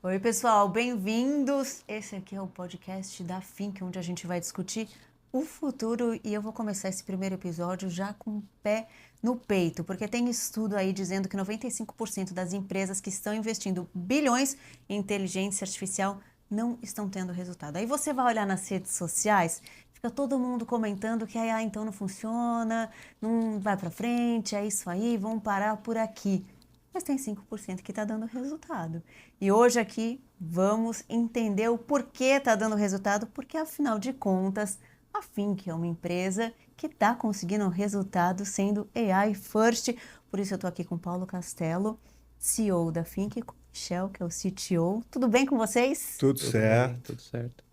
Oi, pessoal, bem-vindos. Esse aqui é o podcast da Fink, onde a gente vai discutir o futuro e eu vou começar esse primeiro episódio já com o pé no peito, porque tem estudo aí dizendo que 95% das empresas que estão investindo bilhões em inteligência artificial não estão tendo resultado. Aí você vai olhar nas redes sociais, fica todo mundo comentando que então não funciona, não vai para frente, é isso aí, vamos parar por aqui. Mas tem 5% que está dando resultado. E hoje aqui vamos entender o porquê está dando resultado, porque afinal de contas, a Fink é uma empresa que está conseguindo resultado sendo AI first. Por isso eu estou aqui com Paulo Castelo, CEO da Fink, e com o Michel, que é o CTO. Tudo bem com vocês? Tudo Tudo bem, certo, tudo certo.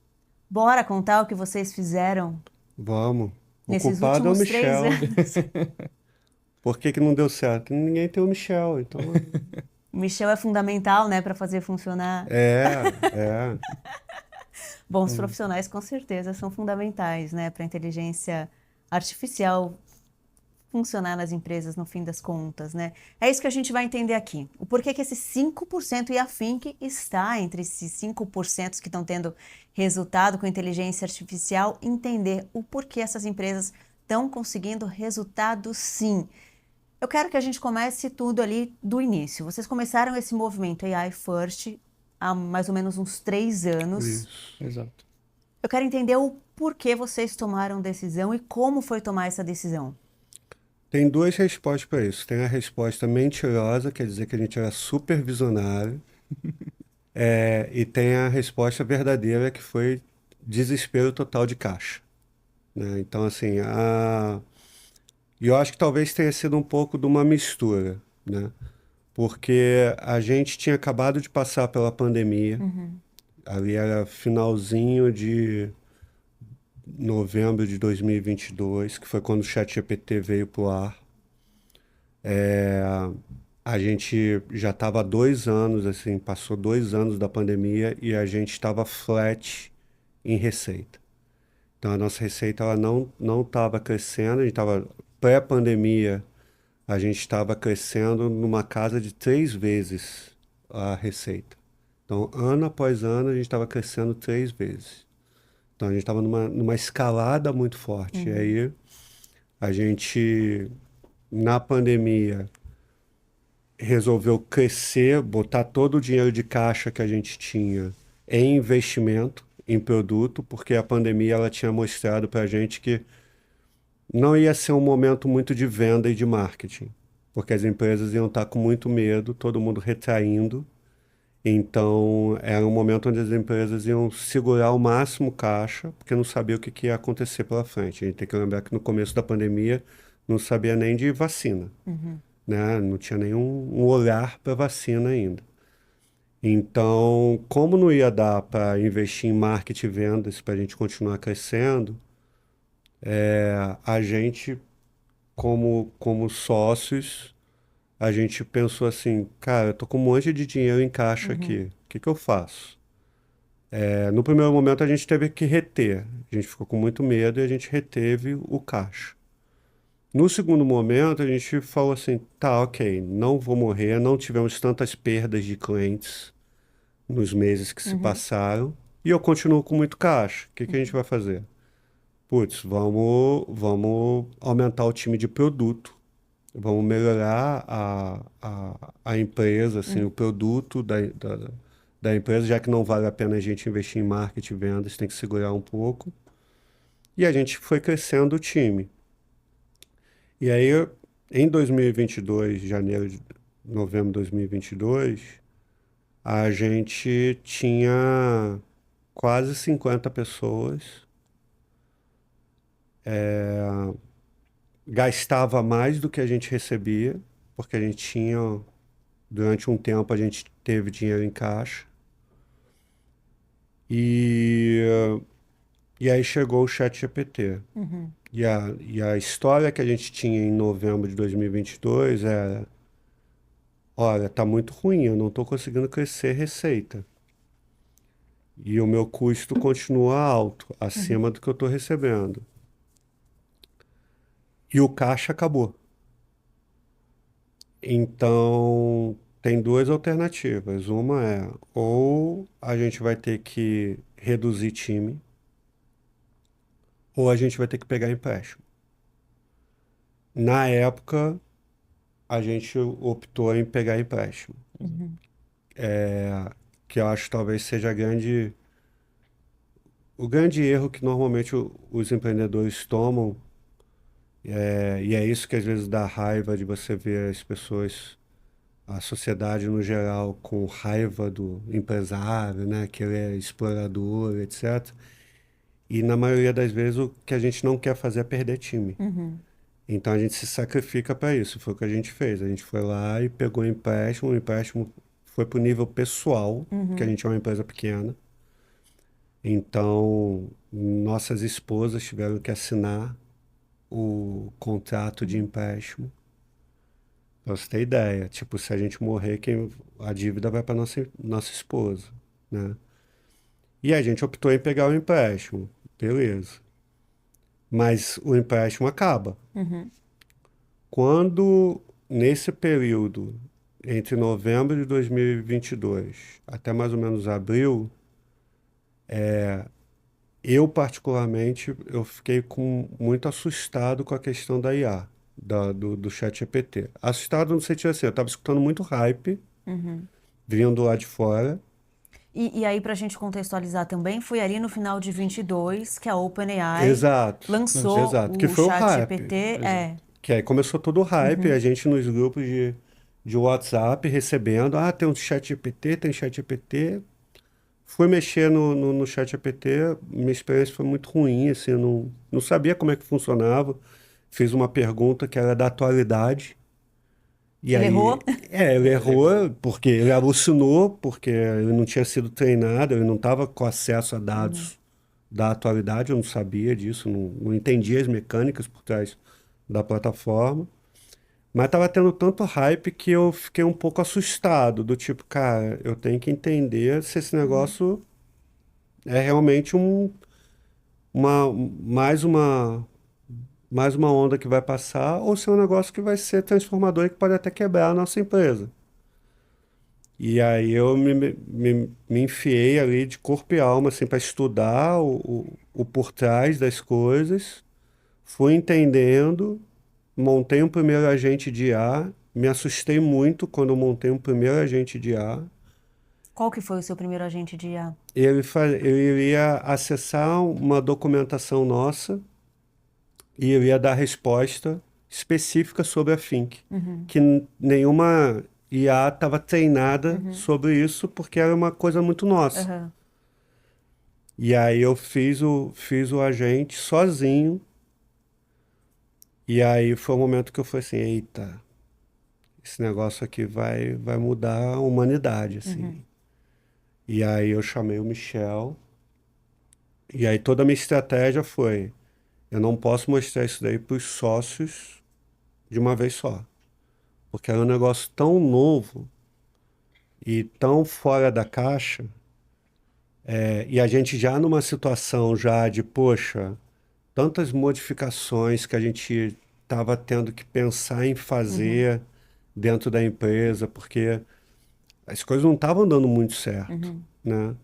Bora contar o que vocês fizeram vamos. O nesses culpado é o últimos três Michel. anos. Por que que não deu certo? Ninguém tem o Michel, então... O Michel é fundamental, né, para fazer funcionar. É. Bons profissionais com certeza são fundamentais, né, para a inteligência artificial funcionar nas empresas no fim das contas, né? É isso que a gente vai entender aqui. O porquê que esses 5% e a Fink está entre esses 5% que estão tendo resultado com inteligência artificial, entender o porquê essas empresas estão conseguindo resultado sim. Eu quero que a gente comece tudo ali do início. Vocês começaram esse movimento AI First há mais ou menos uns 3 anos. Isso. Exato. Eu quero entender o porquê vocês tomaram decisão e como foi tomar essa decisão. Tem duas respostas para isso. Tem a resposta mentirosa, quer dizer que a gente era super visionário. E tem a resposta verdadeira, que foi desespero total de caixa, né? Então, assim, e eu acho que talvez tenha sido um pouco de uma mistura, né? Porque a gente tinha acabado de passar pela pandemia, ali era finalzinho de novembro de 2022, que foi quando o ChatGPT veio pro ar. A gente já estava há 2 anos, assim, passou 2 anos da pandemia e a gente estava flat em receita. Então a nossa receita ela não estava crescendo, a gente estava pré-pandemia, a gente estava crescendo numa casa de 3 vezes a receita. Então ano após ano a gente estava crescendo 3 vezes. Então a gente estava numa escalada muito forte. E aí a gente, na pandemia, resolveu crescer, botar todo o dinheiro de caixa que a gente tinha em investimento, em produto, porque a pandemia ela tinha mostrado para a gente que não ia ser um momento muito de venda e de marketing, porque as empresas iam estar com muito medo, todo mundo retraindo. Então, era um momento onde as empresas iam segurar ao máximo caixa, porque não sabia o que que ia acontecer pela frente. A gente tem que lembrar que no começo da pandemia não sabia nem de vacina, né? Não tinha nenhum olhar para vacina ainda. Então, como não ia dar para investir em marketing e vendas para a gente continuar crescendo, a gente, como sócios, a gente pensou assim, cara, eu tô com um monte de dinheiro em caixa aqui, o que que eu faço? No primeiro momento a gente teve que reter, a gente ficou com muito medo e a gente reteve o caixa. No segundo momento a gente falou assim, tá, ok, não vou morrer, não tivemos tantas perdas de clientes nos meses que se passaram e eu continuo com muito caixa. O que que a gente vai fazer? Putz, vamos aumentar o time de produto, vamos melhorar a empresa, assim, o produto da empresa, já que não vale a pena a gente investir em marketing e vendas, tem que segurar um pouco. E a gente foi crescendo o time. E aí, em 2022, novembro de 2022, a gente tinha quase 50 pessoas, gastava mais do que a gente recebia, porque a gente tinha, durante um tempo, a gente teve dinheiro em caixa. E, e aí chegou o ChatGPT. E a história que a gente tinha em novembro de 2022 era, olha, tá muito ruim, eu não estou conseguindo crescer receita. E o meu custo continua alto, acima do que eu estou recebendo. E o caixa acabou. Então, tem duas alternativas. Uma é, ou a gente vai ter que reduzir time, ou a gente vai ter que pegar empréstimo. Na época, a gente optou em pegar empréstimo, que eu acho que talvez seja o grande erro que normalmente os empreendedores tomam, e é isso que às vezes dá raiva de você ver as pessoas, a sociedade no geral, com raiva do empresário, né, que ele é explorador, etc. E na maioria das vezes o que a gente não quer fazer é perder time. Então a gente se sacrifica para isso. Foi o que a gente fez. A gente foi lá e pegou um empréstimo. O empréstimo foi para o nível pessoal, que a gente é uma empresa pequena. Então nossas esposas tiveram que assinar o contrato de empréstimo. Pra você ter ideia, tipo, se a gente morrer, a dívida vai para nossa esposa, né? E a gente optou em pegar o empréstimo, beleza. Mas o empréstimo acaba. Quando, nesse período, entre novembro de 2022 até mais ou menos abril, eu particularmente, eu fiquei muito assustado com a questão da IA, do ChatGPT. Assustado no sentido assim, eu estava escutando muito hype, vindo lá de fora. E aí, para a gente contextualizar também, foi ali no final de 22 que a OpenAI Exato, lançou exato, que o foi o hype. ChatGPT. Que aí começou todo o hype, a gente nos grupos de WhatsApp recebendo, tem um ChatGPT, tem ChatGPT. Fui mexer no ChatGPT, minha experiência foi muito ruim, assim, eu não sabia como é que funcionava. Fiz uma pergunta que era da atualidade. E Ele aí, errou? ele errou porque ele alucinou, porque ele não tinha sido treinado, ele não estava com acesso a dados da atualidade, eu não sabia disso, não entendia as mecânicas por trás da plataforma. Mas estava tendo tanto hype que eu fiquei um pouco assustado, do tipo, cara, eu tenho que entender se esse negócio é realmente uma, mais uma, mais uma onda que vai passar, ou se é um negócio que vai ser transformador e que pode até quebrar a nossa empresa. E aí eu me enfiei ali de corpo e alma, assim, para estudar o por trás das coisas, fui entendendo, montei um primeiro agente de IA, me assustei muito quando eu montei um primeiro agente de IA. Qual que foi o seu primeiro agente de IA? Ele iria acessar uma documentação nossa e eu ia dar resposta específica sobre a Think, que nenhuma IA estava treinada sobre isso porque era uma coisa muito nossa. Aham. E aí eu fiz o agente sozinho. E aí foi o momento que eu falei assim, eita, esse negócio aqui vai mudar a humanidade, assim. E aí eu chamei o Michel. E aí toda a minha estratégia foi, eu não posso mostrar isso daí para os sócios de uma vez só. Porque era um negócio tão novo e tão fora da caixa, e a gente já numa situação já de, poxa, tantas modificações que a gente estava tendo que pensar em fazer dentro da empresa, porque as coisas não estavam dando muito certo, né?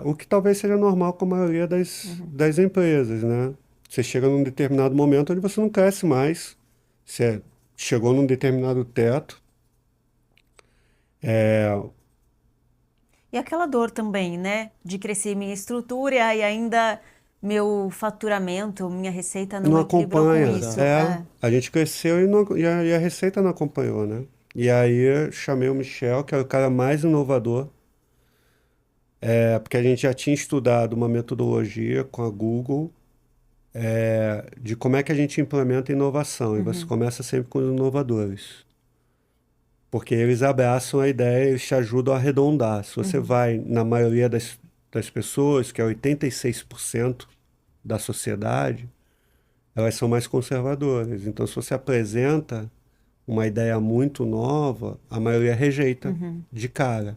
O que talvez seja normal com a maioria das empresas, né? Você chega num determinado momento onde você não cresce mais, você chegou num determinado teto. E aquela dor também, né? De crescer minha estrutura e ainda meu faturamento, minha receita não Não equilibrou com acompanha. isso. A gente cresceu e a receita não acompanhou, né? E aí eu chamei o Michel, que era o cara mais inovador, porque a gente já tinha estudado uma metodologia com a Google, de como é que a gente implementa inovação. E você começa sempre com os inovadores. Porque eles abraçam a ideia, eles te ajudam a arredondar. Se você vai na maioria das pessoas, que é 86% da sociedade, elas são mais conservadoras. Então, se você apresenta uma ideia muito nova, a maioria rejeita de cara.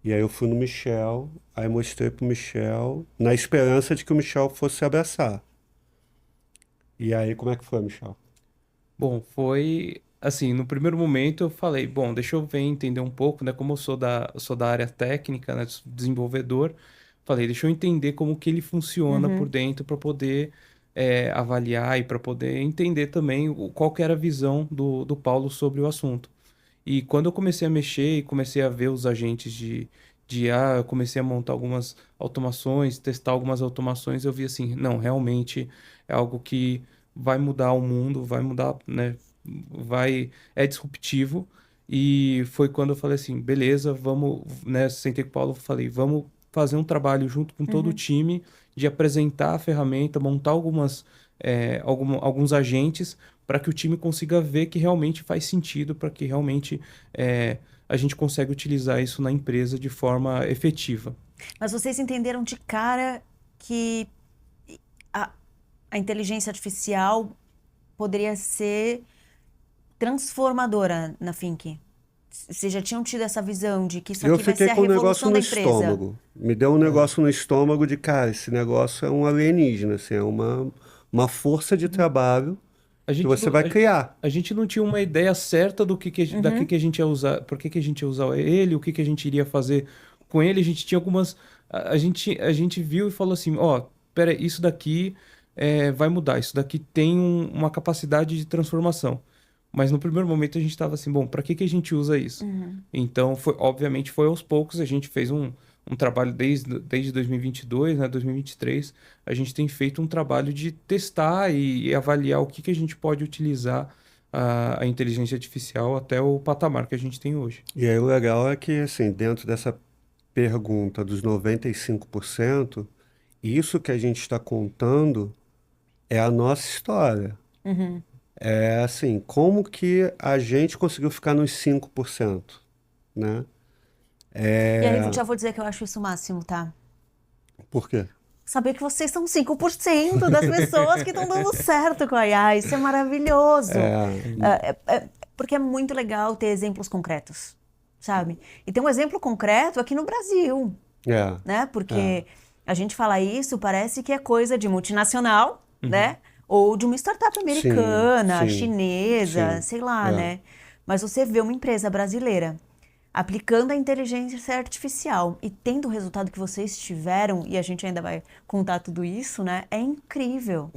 E aí eu fui no Michel, aí mostrei pro Michel, na esperança de que o Michel fosse abraçar. E aí, como é que foi, Michel? Bom, foi. assim, no primeiro momento eu falei, bom, deixa eu ver, entender um pouco, né? Como eu sou da área técnica, né? Sou desenvolvedor, falei, deixa eu entender como que ele funciona por Uhum, dentro para poder avaliar e para poder entender também qual que era a visão do Paulo sobre o assunto. E quando eu comecei a mexer e comecei a ver os agentes de IA, eu comecei a montar algumas automações, testar algumas automações, eu vi assim, não, realmente é algo que vai mudar o mundo, vai mudar, né? É disruptivo. E foi quando eu falei assim, beleza, vamos, né? Sentei com o Paulo, falei, vamos fazer um trabalho junto com todo o uhum. time de apresentar a ferramenta, montar alguns agentes para que o time consiga ver que realmente faz sentido, para que realmente é, a gente consiga utilizar isso na empresa de forma efetiva. Mas vocês entenderam de cara que a, a inteligência artificial poderia ser transformadora na Think? Vocês já tinham tido essa visão de que isso Eu aqui vai fiquei ser a com um negócio revolução no da empresa? estômago. Me deu um negócio no estômago de, cara, esse negócio é um alienígena, assim, é uma força de trabalho A que gente você não, vai criar. a gente não tinha uma ideia certa do daqui Uhum, que a gente ia usar, por que a gente ia usar ele, o que a gente iria fazer com ele. A gente tinha algumas. A gente viu e falou assim: ó, pera, isso daqui vai mudar, isso daqui tem uma capacidade de transformação. Mas no primeiro momento a gente estava assim: bom, para que a gente usa isso? uhum. Então, obviamente, foi aos poucos, a gente fez um trabalho desde 2022, né, 2023, a gente tem feito um trabalho de testar e avaliar o que a gente pode utilizar a inteligência artificial até o patamar que a gente tem hoje. E aí o legal é que, assim, dentro dessa pergunta dos 95%, isso que a gente está contando é a nossa história. Uhum. É assim, como que a gente conseguiu ficar nos 5%, né? E aí, É, já vou dizer que eu acho isso o máximo, tá? por quê? Saber que vocês são 5% das pessoas que estão dando certo com a IA. Isso é maravilhoso. Porque é muito legal ter exemplos concretos, sabe? E ter um exemplo concreto aqui no Brasil, É, né? é, Porque a gente fala isso, parece que é coisa de multinacional, Uhum. né? Ou de uma startup sim, americana, sim, chinesa, sim, sei lá, é, né? Mas você vê uma empresa brasileira aplicando a inteligência artificial e tendo o resultado que vocês tiveram, e a gente ainda vai contar tudo isso, né? É incrível.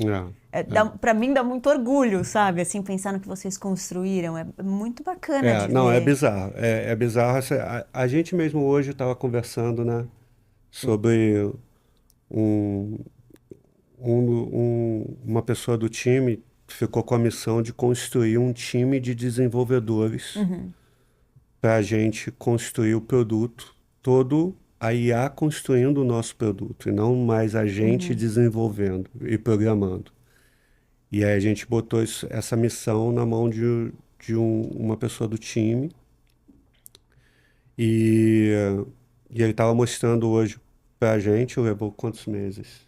Para mim dá muito orgulho, sabe? Assim, pensar no que vocês construíram. É muito bacana de não, é ver. bizarro, é bizarro. A gente mesmo hoje estava conversando, né, sobre um, uma pessoa do time ficou com a missão de construir um time de desenvolvedores Uhum, para a gente construir o produto todo, a IA construindo o nosso produto, e não mais a gente uhum. desenvolvendo e programando. E aí a gente botou essa missão na mão uma pessoa do time, e, e ele estava mostrando hoje para a gente, levou quantos meses?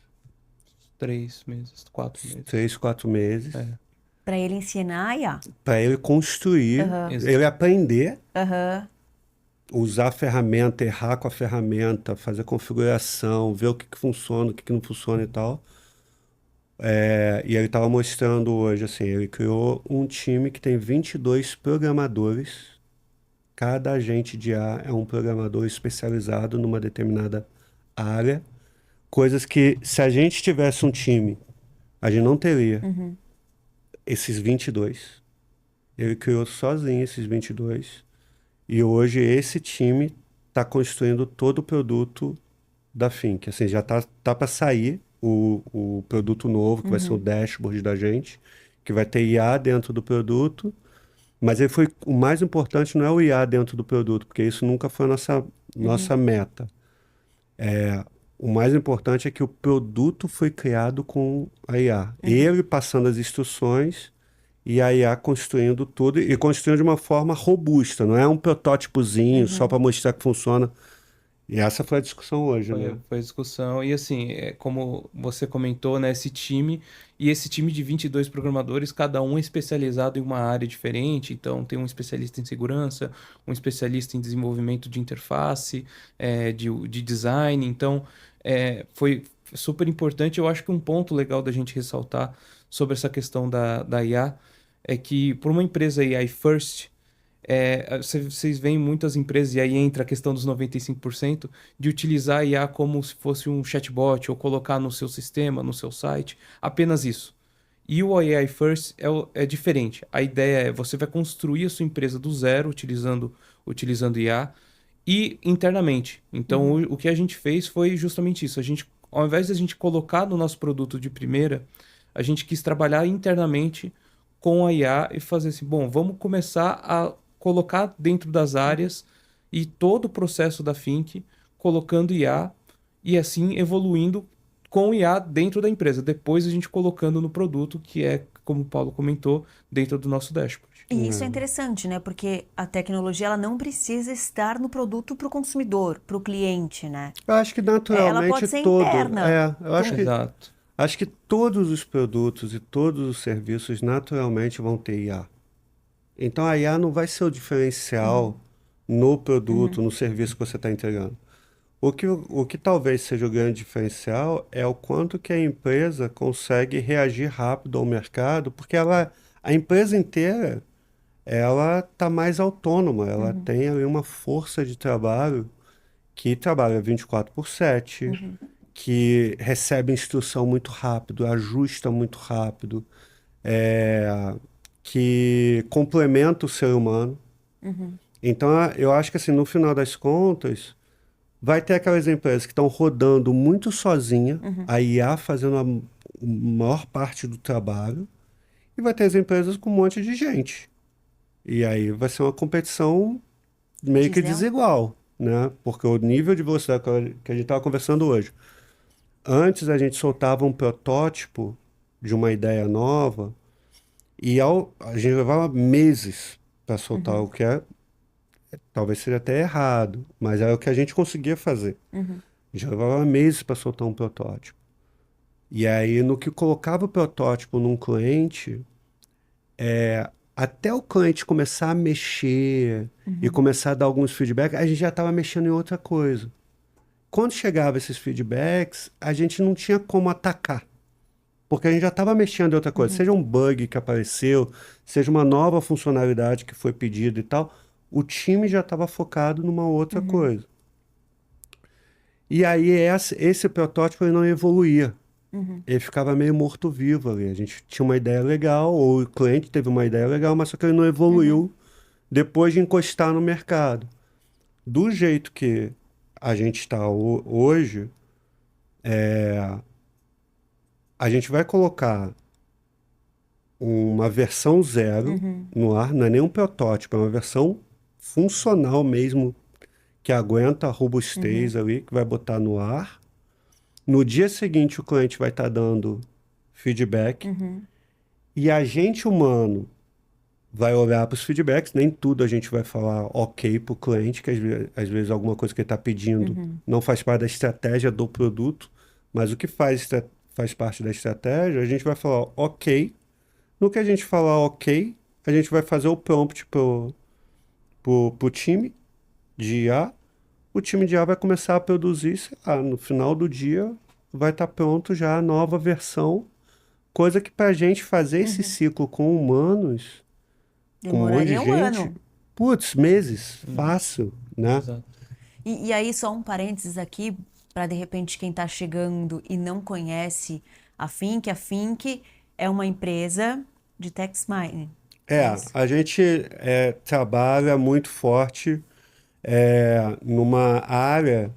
3 meses, 4 meses. 3, 4 meses, É, Para ele ensinar a IA. para ele construir, Aham, ele aprender, aham. usar a ferramenta, errar com a ferramenta, fazer configuração, ver o que funciona, o que não funciona e tal. E ele estava mostrando hoje, assim, ele criou um time que tem 22 programadores. Cada agente de IA é um programador especializado numa determinada área. Coisas que, se a gente tivesse um time, a gente não teria Uhum. esses 22. Ele criou sozinho esses 22. E hoje esse time está construindo todo o produto da Fink. Assim, já tá para sair o produto novo, que vai ser o Uhum, dashboard da gente, que vai ter IA dentro do produto. Mas o mais importante não é o IA dentro do produto, porque isso nunca foi a uhum, nossa meta. O mais importante é que o produto foi criado com a IA. uhum, Ele passando as instruções e a IA construindo tudo e construindo de uma forma robusta, não é um protótipozinho só uhum. para mostrar que funciona. E essa foi a discussão hoje, né? foi a discussão. E assim, como você comentou, né, esse time de 22 programadores, cada um é especializado em uma área diferente. Então, tem um especialista em segurança, um especialista em desenvolvimento de interface, de design. Então, foi super importante. Eu acho que um ponto legal da gente ressaltar sobre essa questão da IA é que por uma empresa AI first, vocês veem muitas empresas, e aí entra a questão dos 95%, de utilizar a IA como se fosse um chatbot, ou colocar no seu sistema, no seu site, apenas isso. E o AI First é diferente. A ideia é você vai construir a sua empresa do zero utilizando IA e internamente. Então, o que a gente fez foi justamente isso. Ao invés de a gente colocar no nosso produto de primeira, a gente quis trabalhar internamente com a IA e fazer assim, bom, vamos começar a colocar dentro das áreas e todo o processo da Fink, colocando IA e assim evoluindo com IA dentro da empresa. Depois a gente colocando no produto, que é, como o Paulo comentou, dentro do nosso dashboard. E isso é interessante, né? Porque a tecnologia ela não precisa estar no produto para o consumidor, para o cliente, né? Eu acho que Ela naturalmente pode ser todo. interna. Eu acho que Exato. Acho que todos os produtos e todos os serviços naturalmente vão ter IA. Então a IA não vai ser o diferencial no produto, no serviço que você está entregando. O que talvez seja o grande diferencial é o quanto que a empresa consegue reagir rápido ao mercado, porque a empresa inteira ela está mais autônoma, ela tem ali uma força de trabalho que trabalha 24/7, que recebe instrução muito rápido, ajusta muito rápido, que complementa o ser humano. Então, eu acho que assim, no final das contas, vai ter aquelas empresas que estão rodando muito sozinha, a IA fazendo a maior parte do trabalho, e vai ter as empresas com um monte de gente. E aí vai ser uma competição meio que desigual, né? Porque o nível de velocidade que a gente estava conversando hoje. Antes a gente soltava um protótipo de uma ideia nova e a gente levava meses para soltar o que talvez seja até errado, mas era o que a gente conseguia fazer. A gente levava meses para soltar um protótipo. E aí, no que colocava o protótipo num cliente, até o cliente começar a mexer e começar a dar alguns feedbacks, a gente já estava mexendo em outra coisa. Quando chegava esses feedbacks, a gente não tinha como atacar, porque a gente já estava mexendo em outra coisa. Seja um bug que apareceu, seja uma nova funcionalidade que foi pedida e tal, o time já estava focado numa outra coisa. E aí esse protótipo ele não evoluía. Ele ficava meio morto-vivo ali. A gente tinha uma ideia legal, ou o cliente teve uma ideia legal, mas só que ele não evoluiu depois de encostar no mercado. Do jeito que a gente está hoje, a gente vai colocar uma versão zero no ar, não é nem um protótipo, é uma versão funcional mesmo, que aguenta a robustez ali, que vai botar no ar. No dia seguinte, o cliente vai estar dando feedback e a gente humano vai olhar para os feedbacks, nem tudo a gente vai falar ok para o cliente, que às vezes alguma coisa que ele está pedindo não faz parte da estratégia do produto, mas o que faz parte da estratégia, a gente vai falar ok. No que a gente falar ok, a gente vai fazer o prompt pro time de IA. O time de IA vai começar a produzir, sei lá, no final do dia vai estar pronto já a nova versão, coisa que para a gente fazer esse ciclo com humanos, com um monte de Demoraria um gente, ano. putz, meses, fácil, né? Exato. E aí, só um parênteses aqui, para de repente quem está chegando e não conhece a Fink é uma empresa de text mining. A gente trabalha muito forte numa área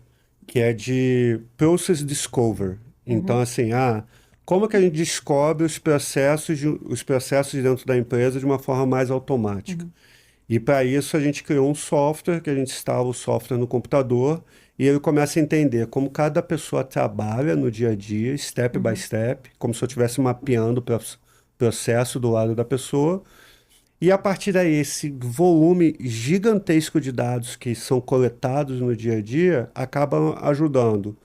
que é de Process Discover. Então, assim, como que a gente descobre os processos dentro da empresa de uma forma mais automática? E para isso a gente criou um software, que a gente instala o software no computador e ele começa a entender como cada pessoa trabalha no dia a dia, step by step, como se eu estivesse mapeando o processo do lado da pessoa. E a partir daí, esse volume gigantesco de dados que são coletados no dia a dia acaba ajudando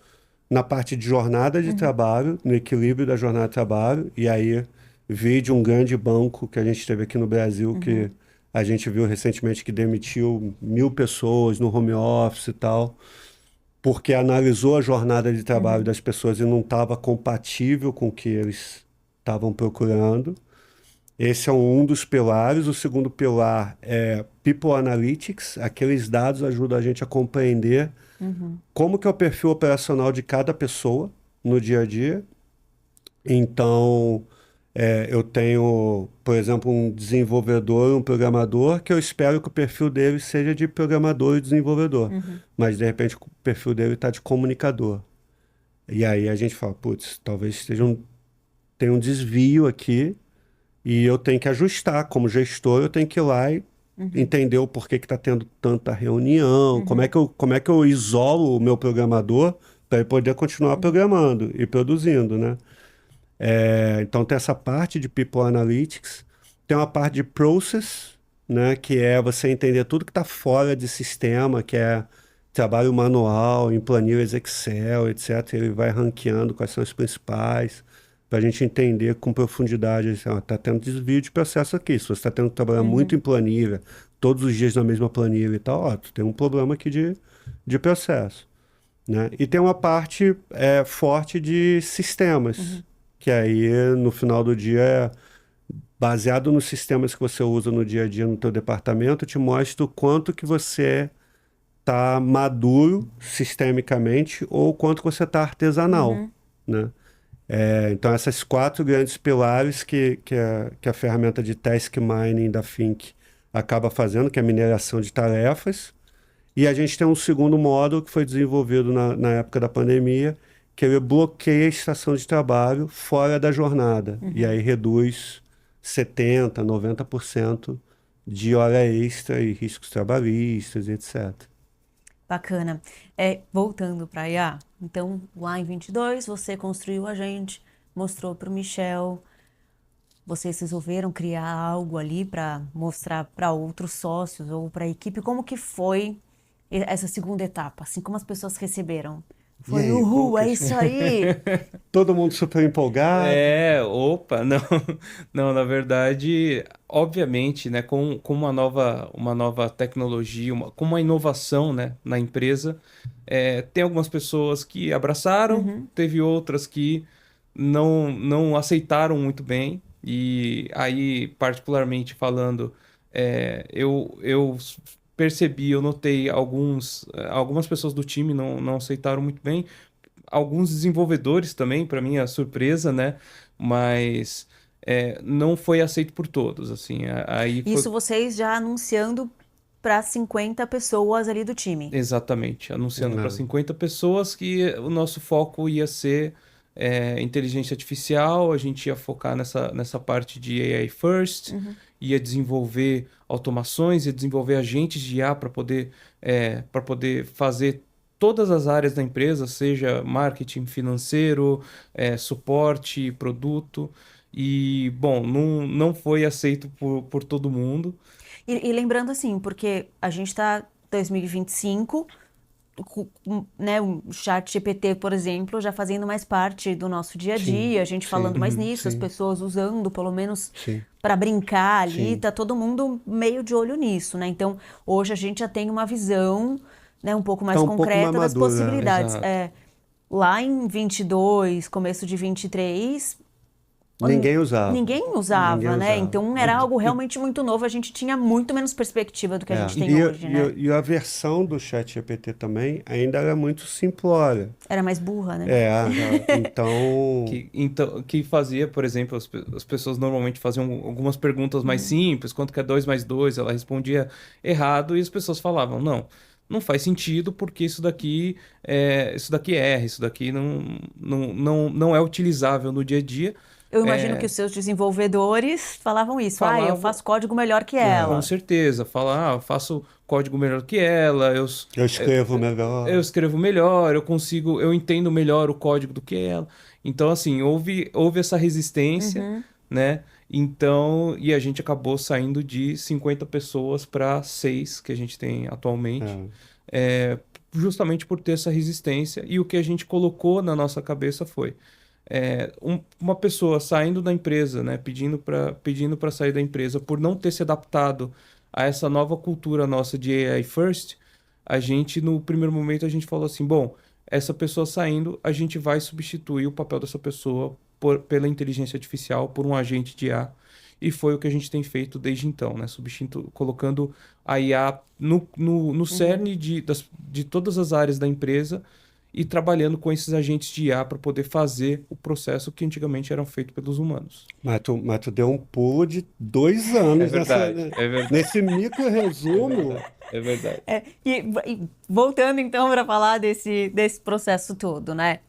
na parte de jornada de trabalho, no equilíbrio da jornada de trabalho. E aí, vi de um grande banco que a gente teve aqui no Brasil, que a gente viu recentemente que demitiu 1.000 pessoas no home office e tal, porque analisou a jornada de trabalho das pessoas e não estava compatível com o que eles estavam procurando. Esse é um dos pilares. O segundo pilar é People Analytics. Aqueles dados ajudam a gente a compreender como que é o perfil operacional de cada pessoa no dia a dia. Então, eu tenho, por exemplo, um desenvolvedor, um programador, que eu espero que o perfil dele seja de programador e desenvolvedor. Mas, de repente, o perfil dele está de comunicador. E aí a gente fala, putz, talvez tenha um desvio aqui e eu tenho que ajustar. Como gestor, eu tenho que ir lá e entender o porquê que está tendo tanta reunião, como é que eu isolo o meu programador para ele poder continuar programando e produzindo, né? Então tem essa parte de People Analytics, tem uma parte de Process, né, que é você entender tudo que está fora de sistema, que é trabalho manual, em planilhas Excel, etc. Ele vai ranqueando quais são os principais, para a gente entender com profundidade, está tendo desvio de processo aqui, se você está tendo que trabalhar muito em planilha, todos os dias na mesma planilha e tal, ó, tu tem um problema aqui de processo, né? E tem uma parte forte de sistemas, que aí no final do dia baseado nos sistemas que você usa no dia a dia no teu departamento, te mostra o quanto que você está maduro sistemicamente ou o quanto que você está artesanal, né? Então essas 4 grandes pilares que a ferramenta de task mining da Think acaba fazendo, que é a mineração de tarefas. E a gente tem um segundo módulo que foi desenvolvido na época da pandemia, que ele bloqueia a estação de trabalho fora da jornada. E aí reduz 70%, 90% de hora extra e riscos trabalhistas, etc. Bacana. Voltando para IA, então lá em 22 você construiu a gente, mostrou para o Michel, vocês resolveram criar algo ali para mostrar para outros sócios ou para a equipe como que foi essa segunda etapa, assim como as pessoas receberam. Foi, E aí, uhul, como que é isso aí! todo mundo super empolgado? Opa, não, não, na verdade, obviamente, né, com uma nova tecnologia, com uma inovação, né, na empresa, tem algumas pessoas que abraçaram, teve outras que não aceitaram muito bem, e aí, particularmente falando, eu percebi, eu notei algumas pessoas do time não aceitaram muito bem, alguns desenvolvedores também, para minha surpresa, né? Mas não foi aceito por todos, assim. Aí foi Isso vocês já anunciando para 50 pessoas ali do time. exatamente, anunciando para Não. 50 pessoas que o nosso foco ia ser inteligência artificial, a gente ia focar nessa parte de AI first, ia desenvolver automações, ia desenvolver agentes de IA para poder fazer todas as áreas da empresa, seja marketing financeiro, suporte, produto. E, bom, não foi aceito por todo mundo. E lembrando assim, porque a gente está 2025, né, o chat GPT, por exemplo, já fazendo mais parte do nosso dia a dia, a gente falando mais nisso, as sim, pessoas usando, pelo menos sim, para brincar ali, sim. tá todo mundo meio de olho nisso, né? Então, hoje a gente já tem uma visão, né, um pouco mais Tá um pouco concreta mais das maduro, né? possibilidades. Exato. Lá em 22, começo de 23, Ninguém usava. ninguém Ninguém usava, né? usava. Então era algo realmente muito novo, a gente tinha muito menos perspectiva do que a gente tem hoje, né? E a versão do ChatGPT também ainda era muito simplória. Era mais burra, né? Então, Que fazia, por exemplo, as pessoas normalmente faziam algumas perguntas mais simples, quanto que é 2 mais 2, ela respondia errado e as pessoas falavam, não faz sentido porque isso daqui erra, isso daqui não é utilizável no dia a dia. Eu imagino que os seus desenvolvedores falavam isso. Eu Falava, faço código melhor que com ela. certeza, eu faço código melhor que ela, eu escrevo melhor. eu escrevo melhor, eu entendo melhor o código do que ela. Então, assim, houve essa resistência, né? Então, e a gente acabou saindo de 50 pessoas para 6 que a gente tem atualmente, justamente por ter essa resistência. E o que a gente colocou na nossa cabeça foi uma pessoa saindo da empresa, né? Pedindo para sair da empresa por não ter se adaptado a essa nova cultura nossa de AI first. A gente, no primeiro momento, a gente falou assim, bom, essa pessoa saindo, a gente vai substituir o papel dessa pessoa pela inteligência artificial, por um agente de IA. e foi o que a gente tem feito desde então, né? Colocando a IA no cerne de todas as áreas da empresa e trabalhando com esses agentes de IA para poder fazer o processo que antigamente eram feitos pelos humanos. Mas tu deu um pulo de 2 anos É verdade. nesse micro resumo. É verdade. E voltando então para falar desse processo todo, né?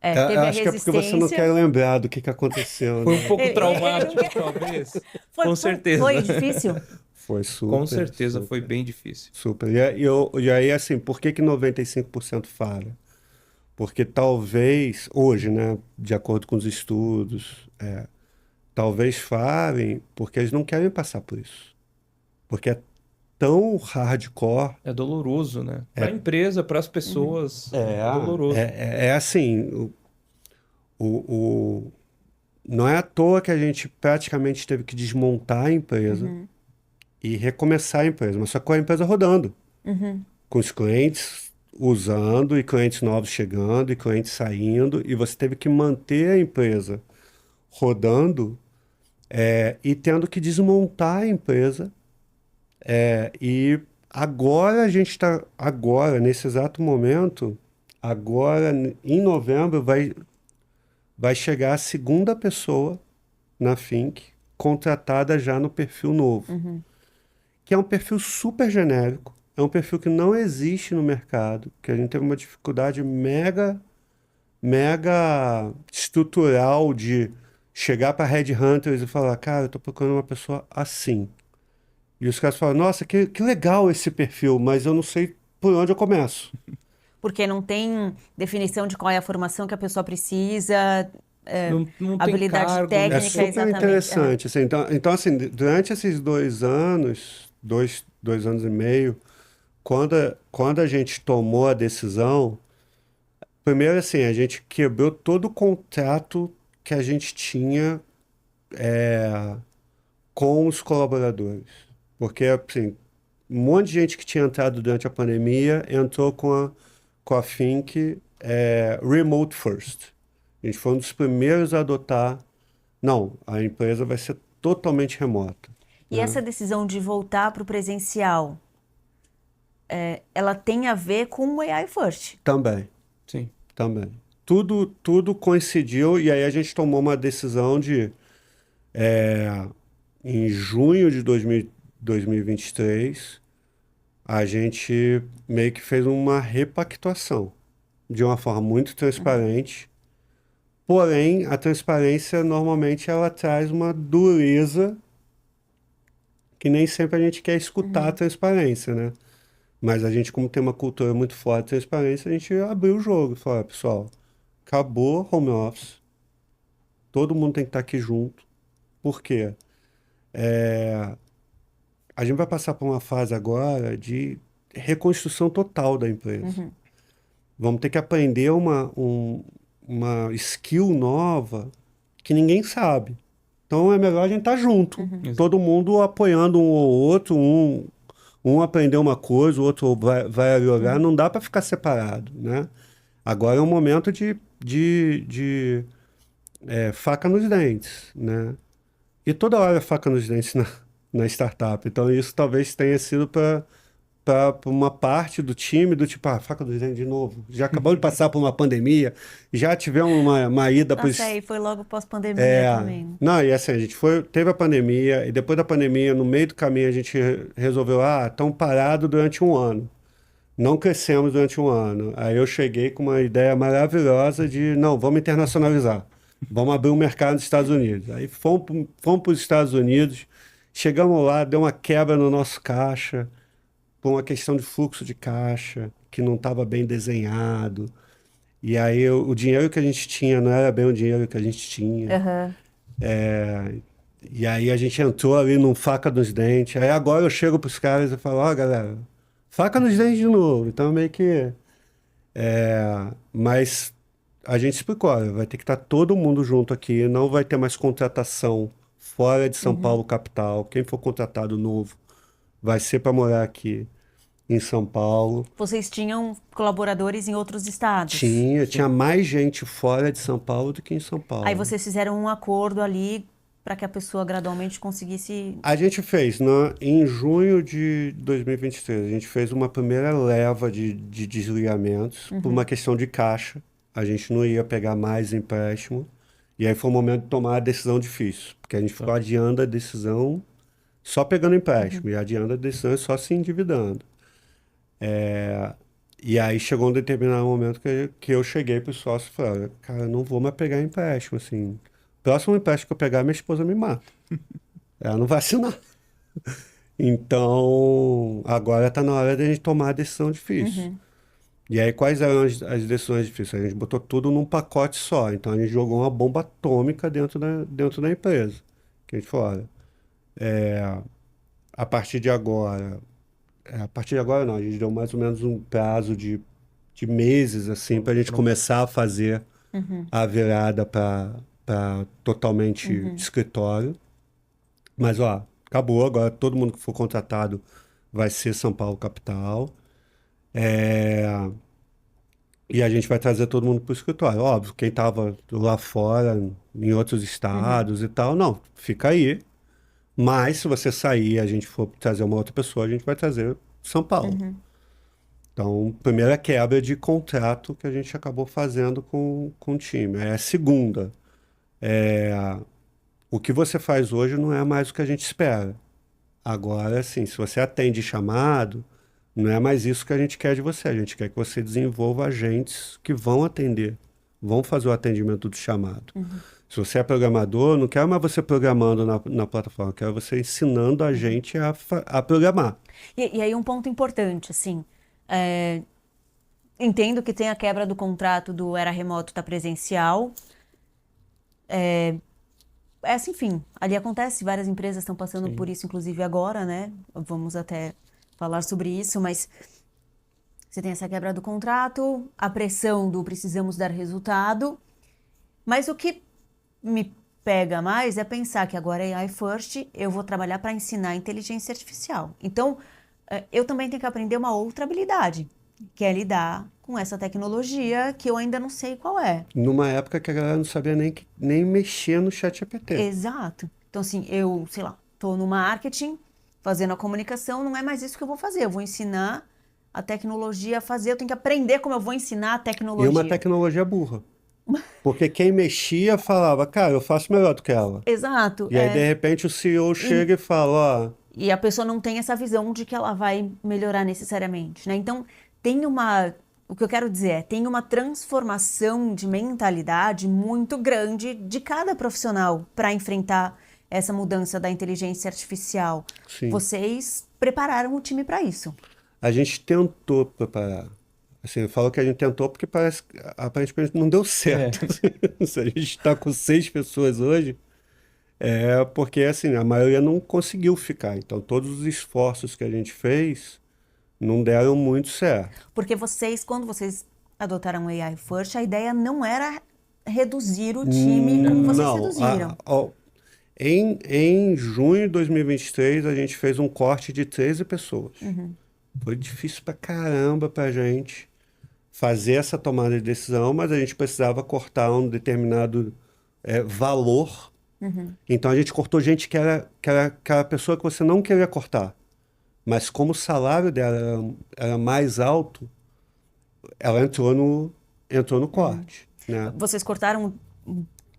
Teve a Acho que é porque você não resistência. quer lembrar do que aconteceu, Foi né? um pouco traumático, talvez. Com certeza. Foi difícil? Foi super. Com certeza super, foi bem difícil. super. E aí, assim, por que 95% falha? Porque talvez, hoje, né, de acordo com os estudos, talvez falhem porque eles não querem passar por isso. Porque é tão hardcore. É doloroso, né? Para a empresa, para as pessoas, é doloroso. É assim, não é à toa que a gente praticamente teve que desmontar a empresa e recomeçar a empresa, mas só com a empresa rodando, com os clientes usando e clientes novos chegando e clientes saindo, e você teve que manter a empresa rodando e tendo que desmontar a empresa. E agora a gente está, nesse exato momento, agora em novembro vai chegar a segunda pessoa na Fink contratada já no perfil novo, que é um perfil super genérico, é um perfil que não existe no mercado, que a gente teve uma dificuldade mega estrutural de chegar para headhunters e falar, cara, eu estou procurando uma pessoa assim. E os caras falam, nossa, que legal esse perfil, mas eu não sei por onde eu começo. Porque não tem definição de qual é a formação que a pessoa precisa, Não tem habilidade cargo, técnica, É super exatamente. interessante. Assim, então, assim, durante esses 2 anos, dois anos e meio, quando a gente tomou a decisão, primeiro assim, a gente quebrou todo o contrato que a gente tinha com os colaboradores. Porque, assim, um monte de gente que tinha entrado durante a pandemia entrou com a Fink remote first. A gente foi um dos primeiros a adotar. Não, a empresa vai ser totalmente remota. E essa decisão de voltar para o presencial, ela tem a ver com o AI First. Também, Sim. também. Tudo coincidiu e aí a gente tomou uma decisão de, em junho de 2023, a gente meio que fez uma repactuação de uma forma muito transparente. Porém, a transparência normalmente ela traz uma dureza que nem sempre a gente quer escutar a transparência, né? Mas a gente, como tem uma cultura muito forte de transparência, a gente abriu o jogo e falou, pessoal, acabou home office, todo mundo tem que estar aqui junto. Por quê? A gente vai passar por uma fase agora de reconstrução total da empresa. Vamos ter que aprender uma skill nova que ninguém sabe. Então é melhor a gente estar junto, todo mundo apoiando um ou outro, um aprender uma coisa, o outro vai ali olhar, não dá para ficar separado, né? Agora é um momento de faca nos dentes, né? E toda hora é faca nos dentes na startup. Então isso talvez tenha sido para uma parte do time do tipo, faca nos dentes de novo. Já acabou de passar por uma pandemia, já tivemos uma ida para Nossa, aí foi logo pós-pandemia também. Não, e assim, a gente teve a pandemia, e depois da pandemia, no meio do caminho, a gente resolveu, estão parados durante 1 ano. Não crescemos durante 1 ano. Aí eu cheguei com uma ideia maravilhosa de, não, vamos internacionalizar. Vamos abrir um mercado nos Estados Unidos. Aí fomos para os Estados Unidos, chegamos lá, deu uma quebra no nosso caixa, por uma questão de fluxo de caixa, que não estava bem desenhado. E aí o dinheiro que a gente tinha não era bem o dinheiro que a gente tinha. E aí a gente entrou ali num faca nos dentes. Aí agora eu chego pros caras e falo, galera, faca nos dentes de novo. Então meio que... mas a gente explicou, olha, vai ter que estar todo mundo junto aqui, não vai ter mais contratação fora de São Paulo capital. Quem for contratado novo vai ser para morar aqui em São Paulo. Vocês tinham colaboradores em outros estados? Tinha mais gente fora de São Paulo do que em São Paulo. Aí vocês fizeram um acordo ali para que a pessoa gradualmente conseguisse... A gente fez, em junho de 2023, a gente fez uma primeira leva de desligamentos por uma questão de caixa. A gente não ia pegar mais empréstimo. E aí foi o momento de tomar a decisão difícil, porque a gente ficou adiando a decisão só pegando empréstimo, e adiando a decisão só se endividando. E aí chegou um determinado momento que eu cheguei pro sócio e falei, olha, cara, eu não vou mais pegar empréstimo, assim. Próximo empréstimo que eu pegar, minha esposa me mata. Ela não vai assinar. Então, agora tá na hora de a gente tomar a decisão difícil. E aí, quais eram as decisões difíceis? A gente botou tudo num pacote só. Então, a gente jogou uma bomba atômica dentro da empresa. Que a gente falou, olha, a partir de agora... a partir de agora, não. A gente deu mais ou menos um prazo de meses, assim, para a gente começar a fazer a virada para totalmente escritório. Mas, ó, acabou. Agora, todo mundo que for contratado vai ser São Paulo capital. E a gente vai trazer todo mundo para o escritório. Óbvio, quem estava lá fora, em outros estados e tal, não, fica aí. Mas se você sair e a gente for trazer uma outra pessoa, a gente vai trazer São Paulo. Então, primeira quebra de contrato que a gente acabou fazendo com o time. A segunda, o que você faz hoje não é mais o que a gente espera. Agora, assim, se você atende chamado, não é mais isso que a gente quer de você. A gente quer que você desenvolva agentes que vão atender, vão fazer o atendimento do chamado. Se você é programador, não quero mais você programando na plataforma, quero você ensinando a gente a programar. E aí um ponto importante, assim, entendo que tem a quebra do contrato do era remoto tá presencial, assim, enfim, ali acontece, várias empresas estão passando por isso, inclusive agora, né? Vamos até falar sobre isso, mas você tem essa quebra do contrato, a pressão do precisamos dar resultado, mas o que me pega mais é pensar que agora é AI First, eu vou trabalhar para ensinar inteligência artificial. Então, eu também tenho que aprender uma outra habilidade, que é lidar com essa tecnologia que eu ainda não sei qual é. Numa época que a galera não sabia nem mexer no ChatGPT. Exato. Então, assim, eu, sei lá, tô no marketing, fazendo a comunicação, não é mais isso que eu vou fazer. Eu vou ensinar a tecnologia a fazer, eu tenho que aprender como eu vou ensinar a E tecnologia. uma tecnologia burra. Porque quem mexia falava, cara, eu faço melhor do que ela. Exato. E aí, de repente, o CEO chega e fala, ó... E a pessoa não tem essa visão de que ela vai melhorar necessariamente, né? Então, o que eu quero dizer tem uma transformação de mentalidade muito grande de cada profissional para enfrentar essa mudança da inteligência artificial. Sim. Vocês prepararam o time para isso. A gente tentou preparar. Assim, eu falo que a gente tentou porque parece que aparentemente não deu certo. Se a gente está com 6 pessoas hoje, é porque assim, a maioria não conseguiu ficar. Então, todos os esforços que a gente fez não deram muito certo. Porque quando vocês adotaram o AI First, a ideia não era reduzir o time como vocês Não, reduziram. em junho de 2023, a gente fez um corte de 13 pessoas. Foi difícil pra caramba pra gente fazer essa tomada de decisão, mas a gente precisava cortar um determinado valor. Então a gente cortou gente que era aquela pessoa que você não queria cortar. Mas como o salário dela era mais alto, ela entrou no corte, né? Vocês cortaram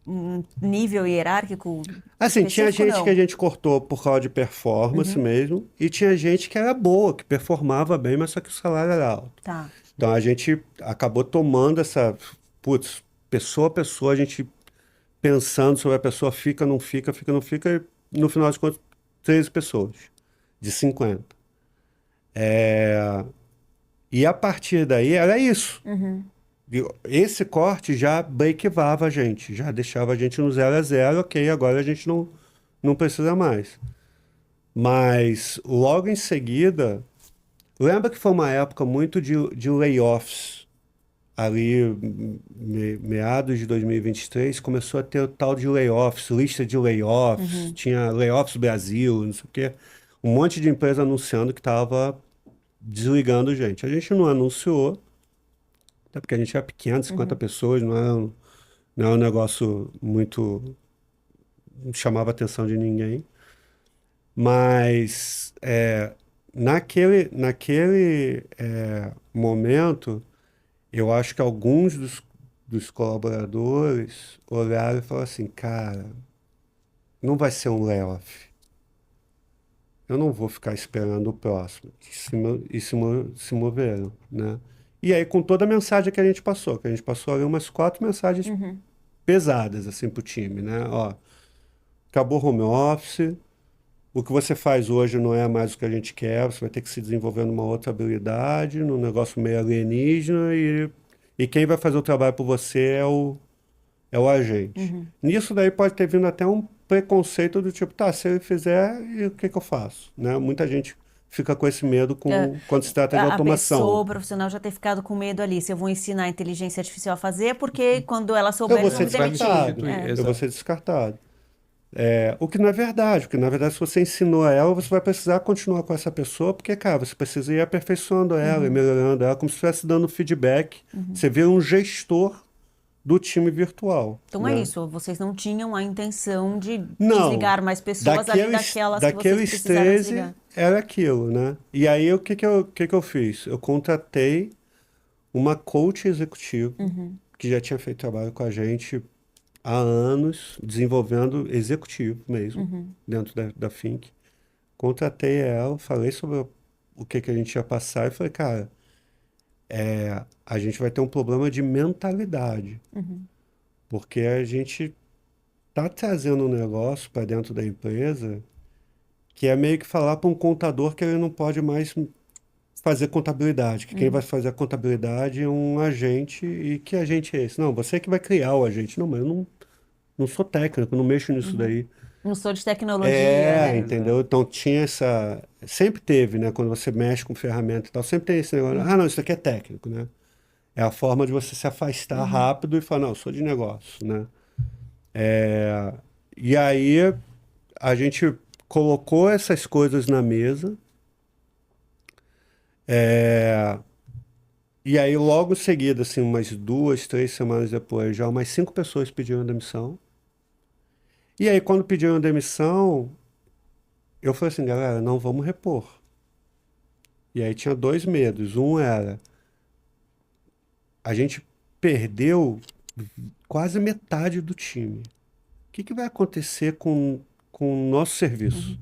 um nível hierárquico Assim, tinha específico, gente não? que a gente cortou por causa de performance mesmo, e tinha gente que era boa, que performava bem, mas só que o salário era alto. Tá. Então a gente acabou tomando putz, pessoa a pessoa, a gente pensando sobre a pessoa fica, não fica, e no final das contas, 13 pessoas, de 50. E a partir daí era isso. E esse corte já breakava a gente, já deixava a gente no 0 a 0, ok, agora a gente não precisa mais. Mas logo em seguida, lembra que foi uma época muito de layoffs, ali meados de 2023, começou a ter o tal de layoffs, lista de layoffs, tinha Layoffs Brasil, não sei o quê, um monte de empresa anunciando que estava desligando gente. A gente não anunciou, até porque a gente era pequeno, 50 pessoas, não era um negócio muito não chamava a atenção de ninguém. Mas naquele momento, eu acho que alguns dos colaboradores olharam e falaram assim, cara, não vai ser um layoff. Eu não vou ficar esperando o próximo. Se moveram, né? E aí, com toda a mensagem que a gente passou ali umas 4 mensagens pesadas, assim, pro time, né? Ó, acabou o home office, o que você faz hoje não é mais o que a gente quer, você vai ter que se desenvolver numa outra habilidade, num negócio meio alienígena, e quem vai fazer o trabalho por você é o agente. Nisso daí pode ter vindo até um preconceito do tipo, tá, se ele fizer, e o que que eu faço? Né? Muita gente fica com esse medo quando se trata de A pessoa, automação. o profissional já ter ficado com medo ali. Se eu vou ensinar a inteligência artificial a fazer, porque quando ela Eu souber, vou eles vão ser me Vai me demitir. descartado. substituir. Eu vou Exato. ser descartado. O que não é verdade, porque na verdade se você ensinou ela, você vai precisar continuar com essa pessoa, porque, cara, você precisa ir aperfeiçoando ela e melhorando ela, como se estivesse dando feedback. Você vira um gestor do time virtual, Então é né? isso, vocês não tinham a intenção de Não, desligar mais pessoas além daquelas que vocês daqueles precisaram 13 desligar. era aquilo, né? E aí o que que eu fiz? Eu contratei uma coach executiva que já tinha feito trabalho com a gente há anos, desenvolvendo executivo mesmo, dentro da Think. Contratei ela, falei sobre o que que a gente ia passar e falei, cara, a gente vai ter um problema de mentalidade, porque a gente tá trazendo um negócio para dentro da empresa que é meio que falar para um contador que ele não pode mais fazer contabilidade, que quem vai fazer a contabilidade é um agente, e que agente é esse? Não, você que vai criar o agente. Não, mas eu não sou técnico, não mexo nisso daí. Não sou de tecnologia, né? Entendeu? Então tinha essa. Sempre teve, né? Quando você mexe com ferramenta e tal, sempre tem esse negócio. Ah, não, isso aqui é técnico, né? É a forma de você se afastar rápido e falar, não, eu sou de negócio, né? E aí a gente colocou essas coisas na mesa. E aí, logo em seguida, assim, umas 2, 3 semanas depois, já umas 5 pessoas pediram demissão. E aí, quando pediram demissão, eu falei assim, galera, não vamos repor. E aí tinha 2 medos. Um era, a gente perdeu quase metade do time. O que que vai acontecer com o nosso serviço?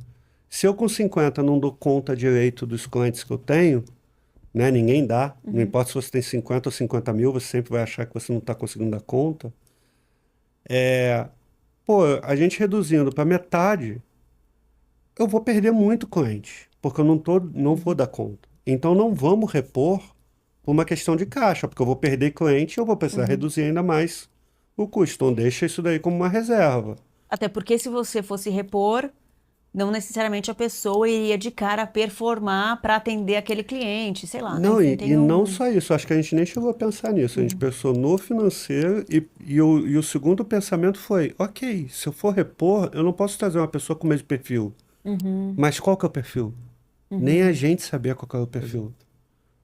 Se eu com 50 não dou conta direito dos clientes que eu tenho, né? Ninguém dá. Não importa se você tem 50 ou 50 mil, você sempre vai achar que você não está conseguindo dar conta. Pô, a gente reduzindo para metade, eu vou perder muito cliente, porque eu não vou dar conta. Então não vamos repor por uma questão de caixa, porque eu vou perder cliente e eu vou precisar reduzir ainda mais o custo. Então deixa isso daí como uma reserva. Até porque se você fosse repor, não necessariamente a pessoa iria de cara performar para atender aquele cliente, sei lá, né? Não, Enfim, e tem não um... só isso, acho que a gente nem chegou a pensar nisso. A gente pensou no financeiro e o segundo pensamento foi, ok, se eu for repor, eu não posso trazer uma pessoa com o mesmo perfil. Mas qual que é o perfil? Nem a gente sabia qual que era o perfil.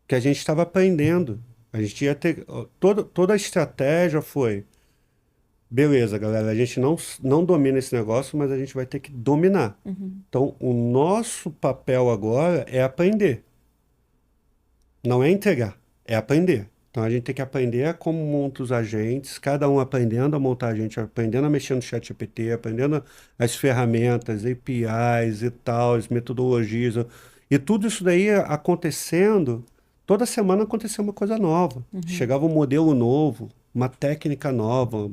Que a gente estava aprendendo. A gente ia ter... Toda a estratégia foi, beleza, galera, a gente não domina esse negócio, mas a gente vai ter que dominar. Então, o nosso papel agora é aprender. Não é entregar, é aprender. Então a gente tem que aprender a como monta os agentes, cada um aprendendo a montar agente, aprendendo a mexer no ChatGPT, aprendendo as ferramentas, APIs e tal, as metodologias. E tudo isso daí acontecendo, toda semana acontecia uma coisa nova. Chegava um modelo novo, uma técnica nova.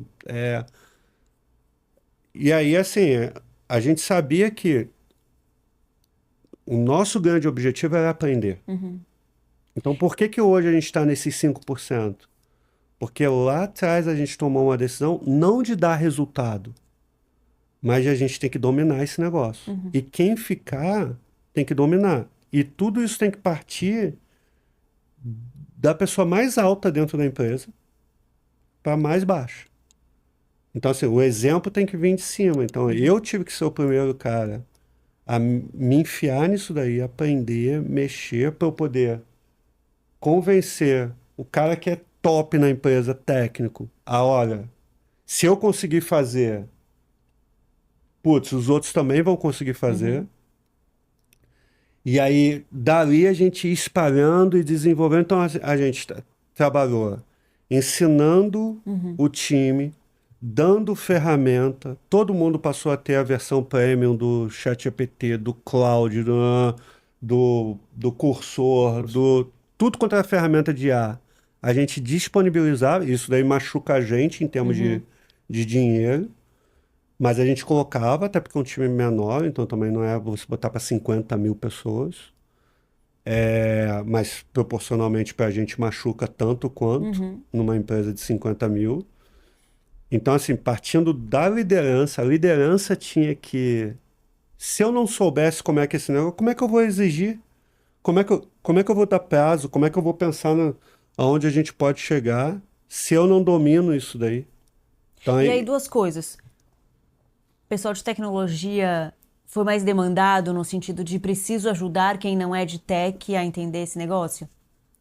E aí, assim, a gente sabia que o nosso grande objetivo era aprender. Então, por que que hoje a gente está nesses 5%? Porque lá atrás a gente tomou uma decisão não de dar resultado, mas de a gente tem que dominar esse negócio. E quem ficar tem que dominar. E tudo isso tem que partir da pessoa mais alta dentro da empresa para mais baixa. Então, assim, o exemplo tem que vir de cima. Então, eu tive que ser o primeiro cara a me enfiar nisso daí, aprender, mexer, para eu poder convencer o cara que é top na empresa, técnico, olha, se eu conseguir fazer putz, os outros também vão conseguir fazer. E aí, dali a gente ia espalhando e desenvolvendo. Então, a gente trabalhou ensinando o time, dando ferramenta. Todo mundo passou a ter a versão premium do ChatGPT, do Claude, do Cursor, tudo quanto era ferramenta de IA. A gente disponibilizava, isso daí machuca a gente em termos de dinheiro. Mas a gente colocava, até porque é um time menor, então também não é você botar para 50 mil pessoas. Mas proporcionalmente para a gente machuca tanto quanto numa empresa de 50 mil. Então, assim, partindo da liderança, a liderança tinha que. Se eu não soubesse como é que é esse negócio, como é que eu vou exigir? Como é que eu vou dar prazo? Como é que eu vou pensar aonde a gente pode chegar se eu não domino isso daí? Então, E aí, duas coisas. O pessoal de tecnologia foi mais demandado no sentido de preciso ajudar quem não é de tech a entender esse negócio?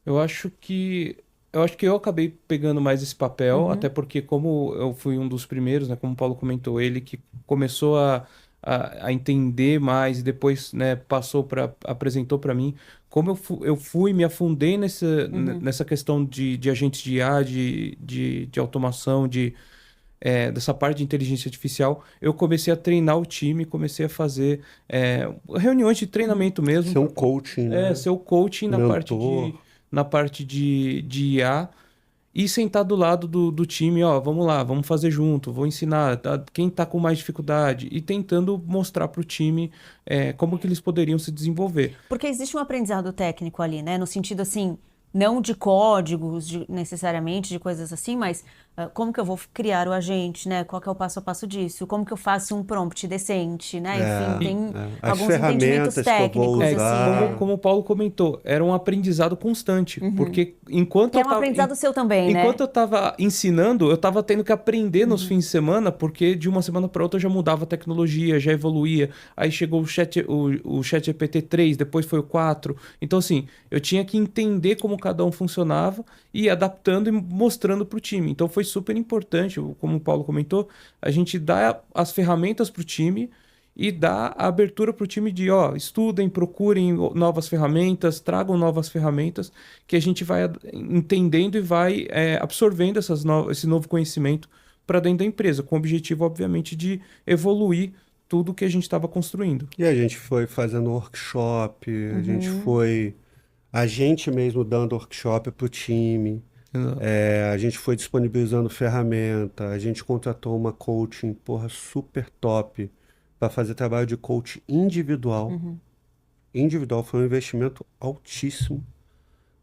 Eu acho que eu acabei pegando mais esse papel, até porque como eu fui um dos primeiros, né, como o Paulo comentou, ele que começou a entender mais e depois, né, apresentou para mim, como eu fui me afundei nessa questão de agentes de IA, de automação, dessa parte de inteligência artificial, eu comecei a treinar o time, comecei a fazer reuniões de treinamento mesmo, ser um coaching, né? ser o coaching Mentor. na parte de IA e sentar do lado do time, ó, vamos lá, vamos fazer junto, vou ensinar quem tá com mais dificuldade e tentando mostrar para o time como que eles poderiam se desenvolver. Porque existe um aprendizado técnico ali, né? No sentido assim, não de códigos necessariamente, de coisas assim, mas como que eu vou criar o agente, né? Qual que é o passo a passo disso? Como que eu faço um prompt decente, né? Enfim, tem As alguns entendimentos ferramentas que eu vou técnicos, usar. assim, né? Como o Paulo comentou, era um aprendizado constante, porque enquanto Que é eu um tava, aprendizado seu também, né? enquanto eu estava ensinando, eu estava tendo que aprender nos fins de semana, porque de uma semana para outra eu já mudava a tecnologia, já evoluía. Aí chegou o ChatGPT 3, depois foi o 4. Então, assim, eu tinha que entender como cada um funcionava e ir adaptando e mostrando para o time. Então, foi super importante, como o Paulo comentou, a gente dá as ferramentas para o time e dá a abertura para o time de, ó, estudem, procurem novas ferramentas, tragam novas ferramentas, que a gente vai entendendo e vai absorvendo esse novo conhecimento para dentro da empresa, com o objetivo, obviamente, de evoluir tudo que a gente estava construindo. E a gente foi fazendo workshop, a gente mesmo dando workshop para o time. Exato. A gente foi disponibilizando ferramenta, a gente contratou uma coaching, porra, super top, para fazer trabalho de coach individual. Individual foi um investimento altíssimo,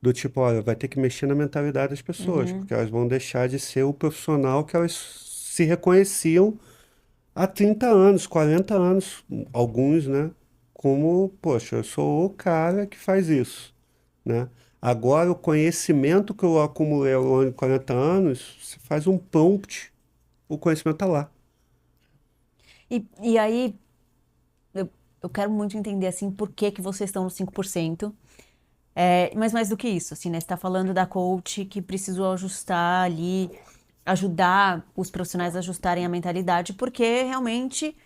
do tipo, olha, vai ter que mexer na mentalidade das pessoas, porque elas vão deixar de ser o profissional que elas se reconheciam há 30 anos, 40 anos, alguns, né? Como, poxa, eu sou o cara que faz isso, né? Agora, o conhecimento que eu acumulei ao longo de 40 anos, você faz um prompt, o conhecimento está lá. E aí, eu quero muito entender, assim, por que que vocês estão no 5%. Mas mais do que isso, assim, né? Você tá falando da coach que precisou ajustar ali, ajudar os profissionais a ajustarem a mentalidade, porque realmente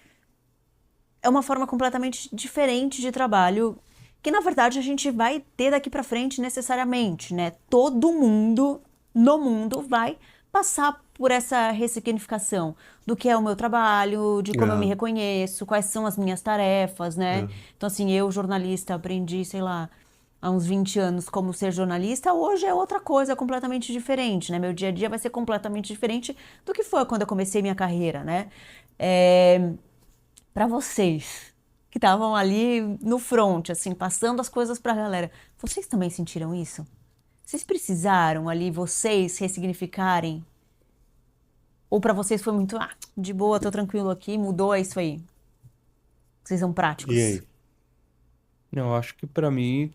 é uma forma completamente diferente de trabalho que, na verdade, a gente vai ter daqui pra frente necessariamente, né? Todo mundo no mundo vai passar por essa ressignificação do que é o meu trabalho, de como eu me reconheço, quais são as minhas tarefas, né? Então, assim, eu, jornalista, aprendi, sei lá, há uns 20 anos como ser jornalista, hoje é outra coisa completamente diferente, né? Meu dia a dia vai ser completamente diferente do que foi quando eu comecei minha carreira, né? Para vocês que estavam ali no front, assim, passando as coisas pra galera, vocês também sentiram isso? Vocês precisaram ali, vocês, ressignificarem? Ou pra vocês foi muito, de boa, tô tranquilo aqui, mudou, é isso aí? Vocês são práticos. E aí? Eu acho que para mim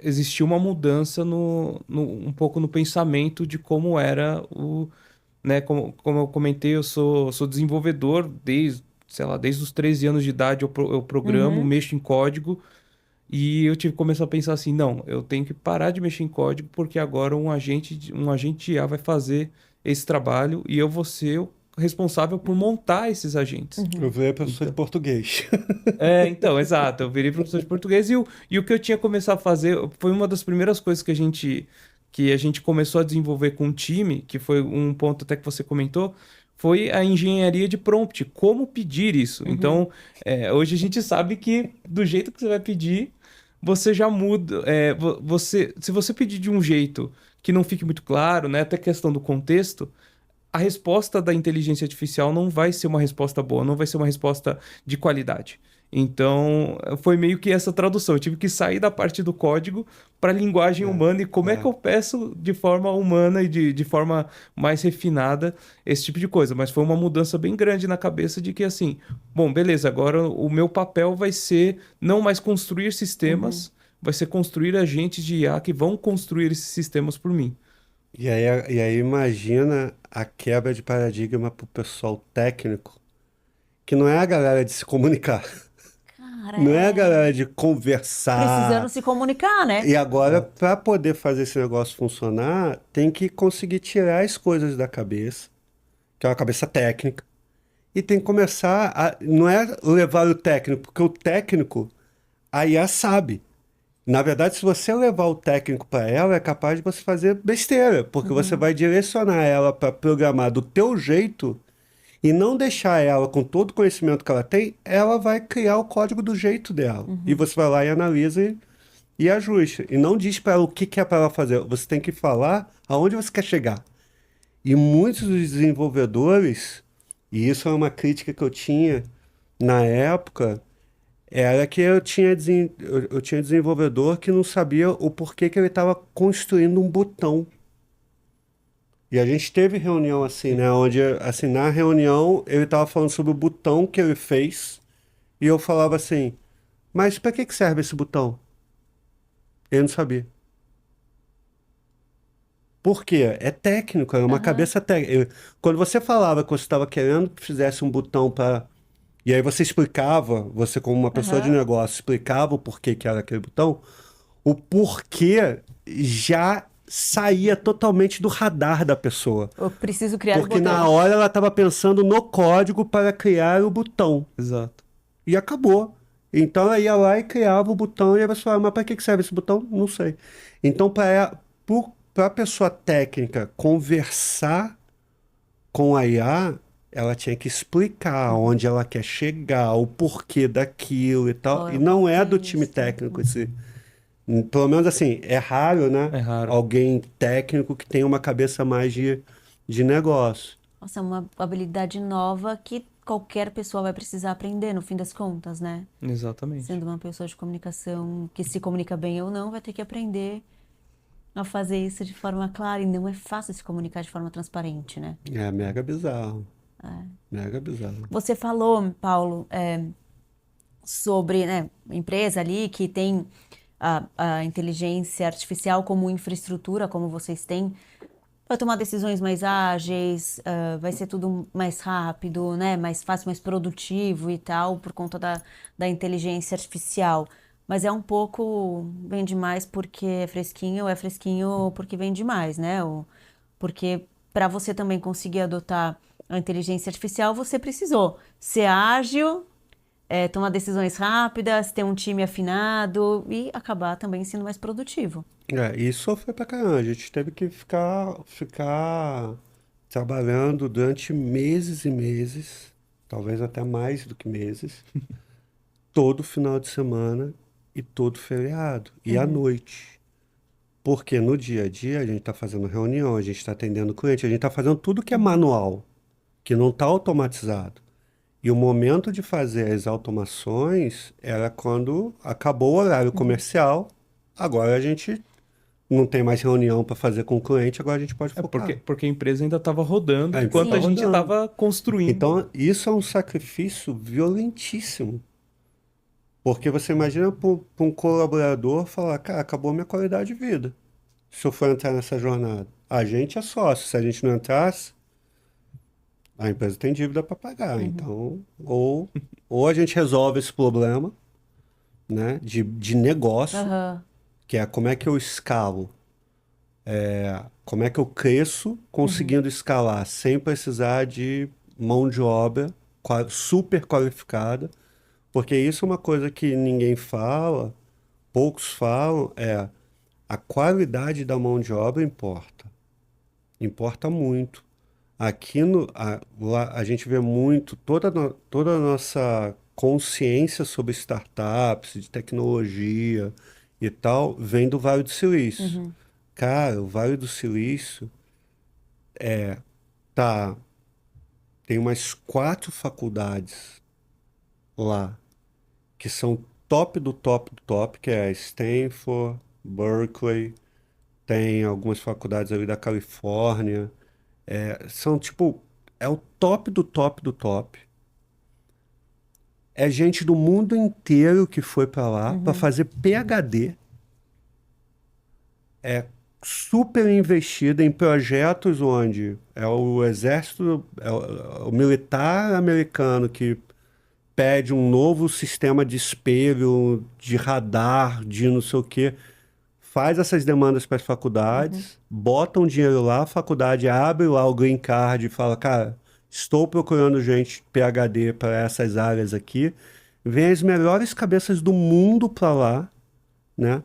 existiu uma mudança um pouco no pensamento de como era né, como eu comentei, eu sou desenvolvedor sei lá, desde os 13 anos de idade eu programo, mexo em código e eu tive que começar a pensar assim, não, eu tenho que parar de mexer em código porque agora um agente de IA vai fazer esse trabalho e eu vou ser responsável por montar esses agentes. Eu virei professor de português. Então, exato. Eu virei professor de português e o que eu tinha começado a fazer foi uma das primeiras coisas que a gente começou a desenvolver com o time, que foi um ponto até que você comentou, foi a engenharia de prompt, como pedir isso. Então, hoje a gente sabe que do jeito que você vai pedir, você já muda. Se você pedir de um jeito que não fique muito claro, né, até questão do contexto, a resposta da inteligência artificial não vai ser uma resposta boa, não vai ser uma resposta de qualidade. Então, foi meio que essa tradução. Eu tive que sair da parte do código para a linguagem humana e como é que eu peço de forma humana e de forma mais refinada esse tipo de coisa. Mas foi uma mudança bem grande na cabeça de que, assim, bom, beleza, agora o meu papel vai ser não mais construir sistemas, vai ser construir agentes de IA que vão construir esses sistemas por mim. E aí imagina a quebra de paradigma pro pessoal técnico, que não é a galera de se comunicar, Cara, não é a galera de conversar. precisando se comunicar, né? E agora, para poder fazer esse negócio funcionar, tem que conseguir tirar as coisas da cabeça, que é uma cabeça técnica, e tem que começar a. Não é levar o técnico, porque o técnico, a IA sabe. Na verdade, se você levar o técnico para ela, é capaz de você fazer besteira, porque você vai direcionar ela para programar do teu jeito e não deixar ela com todo o conhecimento que ela tem, ela vai criar o código do jeito dela. E você vai lá e analisa e ajusta. E não diz para ela o que é para ela fazer. Você tem que falar aonde você quer chegar. E muitos dos desenvolvedores, e isso é uma crítica que eu tinha na época, era que eu tinha desenvolvedor que não sabia o porquê que ele estava construindo um botão. E a gente teve reunião assim, né? Onde, assim, na reunião ele estava falando sobre o botão que ele fez e eu falava assim, mas para que serve esse botão? Ele não sabia. Por quê? É técnico, é uma cabeça técnica. Quando você falava que você estava querendo que fizesse um botão para. E aí você explicava, você como uma pessoa de negócio, explicava o porquê que era aquele botão, o porquê já saía totalmente do radar da pessoa. Eu preciso criar o Porque botão. na hora ela estava pensando no código para criar o botão. Exato. E acabou. Então ela ia lá e criava o botão e aí você falava, mas para que serve esse botão? Não sei. Então para a pessoa técnica conversar com a IA, ela tinha que explicar onde ela quer chegar, o porquê daquilo e tal. Qual é E o não é do contexto. time técnico esse. Pelo menos assim, é raro, né? É raro. Alguém técnico que tem uma cabeça mais de negócio. Nossa, é uma habilidade nova que qualquer pessoa vai precisar aprender, no fim das contas, né? Exatamente. Sendo uma pessoa de comunicação que se comunica bem ou não, vai ter que aprender a fazer isso de forma clara. E não é fácil se comunicar de forma transparente, né? É mega bizarro. Mega bizarro. Você falou, Paulo, sobre, né, empresa ali que tem a inteligência artificial como infraestrutura, como vocês têm, para tomar decisões mais ágeis, vai ser tudo mais rápido, né, mais fácil, mais produtivo e tal, por conta da inteligência artificial. Mas é um pouco, vende mais porque é fresquinho, ou é fresquinho porque vende mais, né? Porque para você também conseguir adotar a inteligência artificial, você precisou ser ágil, tomar decisões rápidas, ter um time afinado e acabar também sendo mais produtivo. E sofreu pra caramba. A gente teve que ficar trabalhando durante meses e meses, talvez até mais do que meses, todo final de semana e todo feriado, e à noite. Porque no dia a dia a gente está fazendo reunião, a gente está atendendo cliente, a gente está fazendo tudo que é manual, que não está automatizado. E o momento de fazer as automações era quando acabou o horário comercial, agora a gente não tem mais reunião para fazer com o cliente, agora a gente pode focar. Porque a empresa ainda estava rodando A enquanto empresa a gente rodando. estava construindo. Então, isso é um sacrifício violentíssimo. Porque você imagina para um colaborador falar, cara, acabou minha qualidade de vida. Se eu for entrar nessa jornada. A gente é sócio. Se a gente não entrasse, a empresa tem dívida para pagar. Então, ou a gente resolve esse problema, né, de negócio, que é como é que eu escalo, como é que eu cresço conseguindo escalar sem precisar de mão de obra super qualificada, porque isso é uma coisa que ninguém fala, poucos falam, a qualidade da mão de obra importa. Importa muito. Lá a gente vê muito, toda a nossa consciência sobre startups, de tecnologia e tal, vem do Vale do Silício. Cara, o Vale do Silício tá, tem umas 4 faculdades lá que são top do top do top, que é Stanford, Berkeley, tem algumas faculdades ali da Califórnia. São tipo, é o top do top do top. É gente do mundo inteiro que foi para lá para fazer PhD. É super investida em projetos onde é o exército, o militar americano que pede um novo sistema de espelho, de radar, de não sei o quê, faz essas demandas para as faculdades, botam dinheiro lá, a faculdade abre lá o green card e fala, cara, estou procurando gente PhD para essas áreas aqui, vem as melhores cabeças do mundo para lá, né?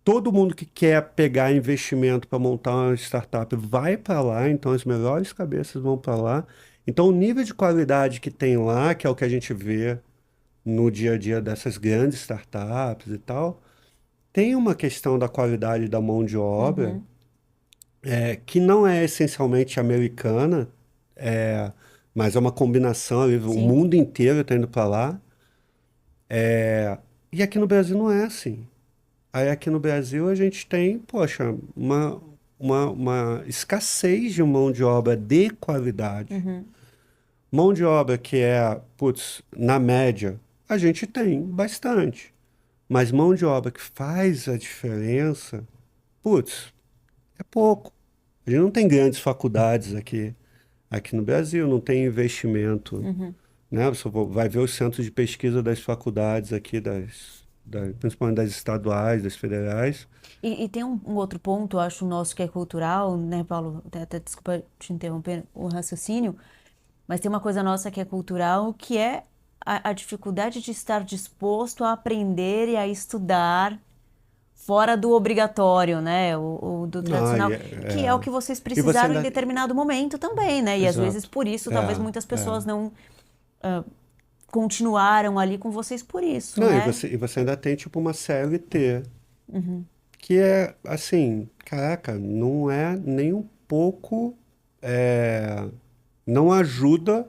Todo mundo que quer pegar investimento para montar uma startup vai para lá, então as melhores cabeças vão para lá. Então o nível de qualidade que tem lá, que é o que a gente vê no dia a dia dessas grandes startups e tal, tem uma questão da qualidade da mão de obra, que não é essencialmente americana, mas é uma combinação ali, o Sim. mundo inteiro está indo para lá. E aqui no Brasil não é assim. Aí aqui no Brasil a gente tem, poxa, uma escassez de mão de obra de qualidade. Mão de obra que putz, na média, a gente tem bastante. Mas mão de obra que faz a diferença, putz, é pouco. A gente não tem grandes faculdades aqui no Brasil, não tem investimento, né? Você vai ver os centros de pesquisa das faculdades aqui, principalmente das estaduais, das federais. E tem um outro ponto, eu acho, nosso que é cultural, né, Paulo? Até desculpa te interromper o raciocínio, mas tem uma coisa nossa que é cultural, que é a dificuldade de estar disposto a aprender e a estudar fora do obrigatório, né? O do Ah, tradicional, que é o que vocês e você precisaram em ainda... determinado momento também, né? E às vezes Exato. por isso, talvez muitas pessoas não continuaram ali com vocês por isso, Não, né? e você ainda tem tipo uma CLT, que é assim, caraca, não é nem um pouco, não ajuda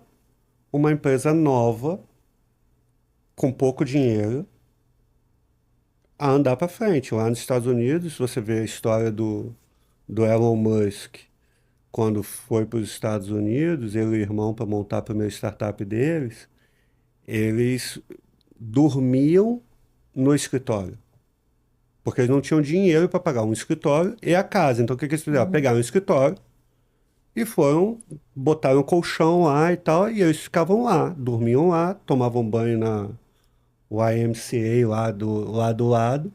uma empresa nova com pouco dinheiro a andar para frente. Lá nos Estados Unidos, você vê a história do Elon Musk, quando foi para os Estados Unidos, ele e o irmão para montar a primeira startup deles, eles dormiam no escritório. Porque eles não tinham dinheiro para pagar um escritório e a casa. Então o que que eles fizeram? Pegaram um escritório e botaram um colchão lá e tal, e eles ficavam lá, dormiam lá, tomavam banho na YMCA lá do lado.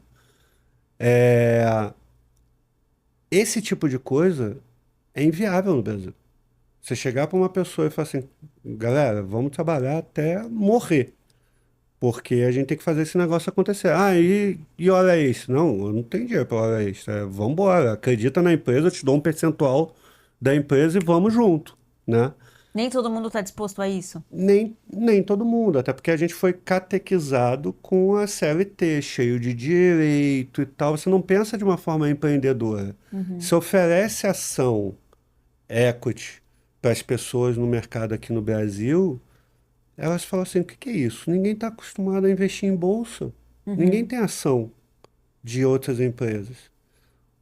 Esse tipo de coisa é inviável no Brasil. Você chegar para uma pessoa e falar assim, galera, vamos trabalhar até morrer. Porque a gente tem que fazer esse negócio acontecer. Ah, e hora extra? Não, eu não tenho dinheiro para hora extra. Vamos embora, acredita na empresa, eu te dou um percentual da empresa e vamos junto, né? Nem todo mundo está disposto a isso. Nem todo mundo, até porque a gente foi catequizado com a CLT, cheio de direito e tal. Você não pensa de uma forma empreendedora. Você oferece ação, equity, para as pessoas no mercado aqui no Brasil, elas falam assim, o que que é isso? Ninguém está acostumado a investir em bolsa. Ninguém tem ação de outras empresas.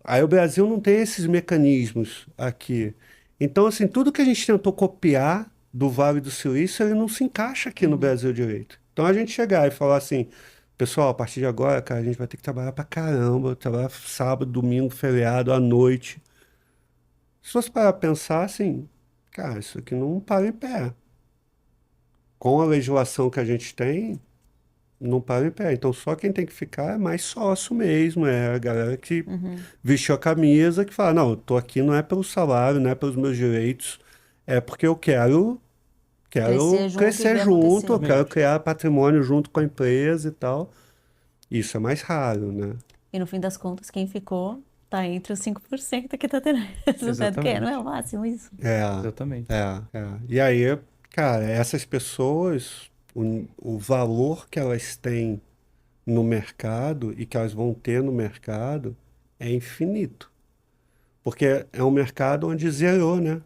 Aí o Brasil não tem esses mecanismos aqui. Então, assim, tudo que a gente tentou copiar do Vale do Silício, ele não se encaixa aqui no Brasil direito. Então, a gente chegar e falar assim, pessoal, a partir de agora, cara, a gente vai ter que trabalhar pra caramba, trabalhar sábado, domingo, feriado, à noite. Se fosse para pensar assim, cara, isso aqui não para em pé. Com a legislação que a gente tem, não para em pé. Então, só quem tem que ficar é mais sócio mesmo, é a galera que vestiu a camisa, que fala, não, eu tô aqui não é pelo salário, não é pelos meus direitos, é porque eu quero Quero junto e crescer ver junto, eu acontecer. quero criar patrimônio junto com a empresa e tal. Isso é mais raro, né? E no fim das contas, quem ficou tá entre os 5% que tá tendo resultado, que não é o Exatamente. máximo isso. É, Exatamente. é. E aí, cara, essas pessoas, o valor que elas têm no mercado e que elas vão ter no mercado é infinito. Porque é um mercado onde zerou, né?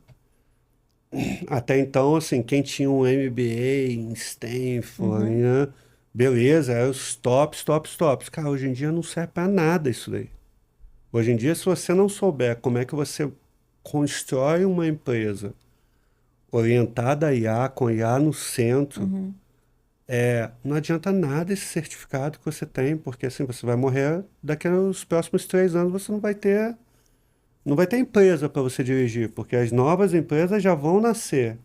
Até então, assim, quem tinha um MBA em Stanford, né? Beleza, é os tops, tops, tops. Cara, hoje em dia não serve para nada isso daí. Hoje em dia, se você não souber como é que você constrói uma empresa orientada a IA, com IA no centro, não adianta nada esse certificado que você tem, porque assim, você vai morrer daqui aos próximos 3 anos, você não vai ter empresa para você dirigir, porque as novas empresas já vão nascer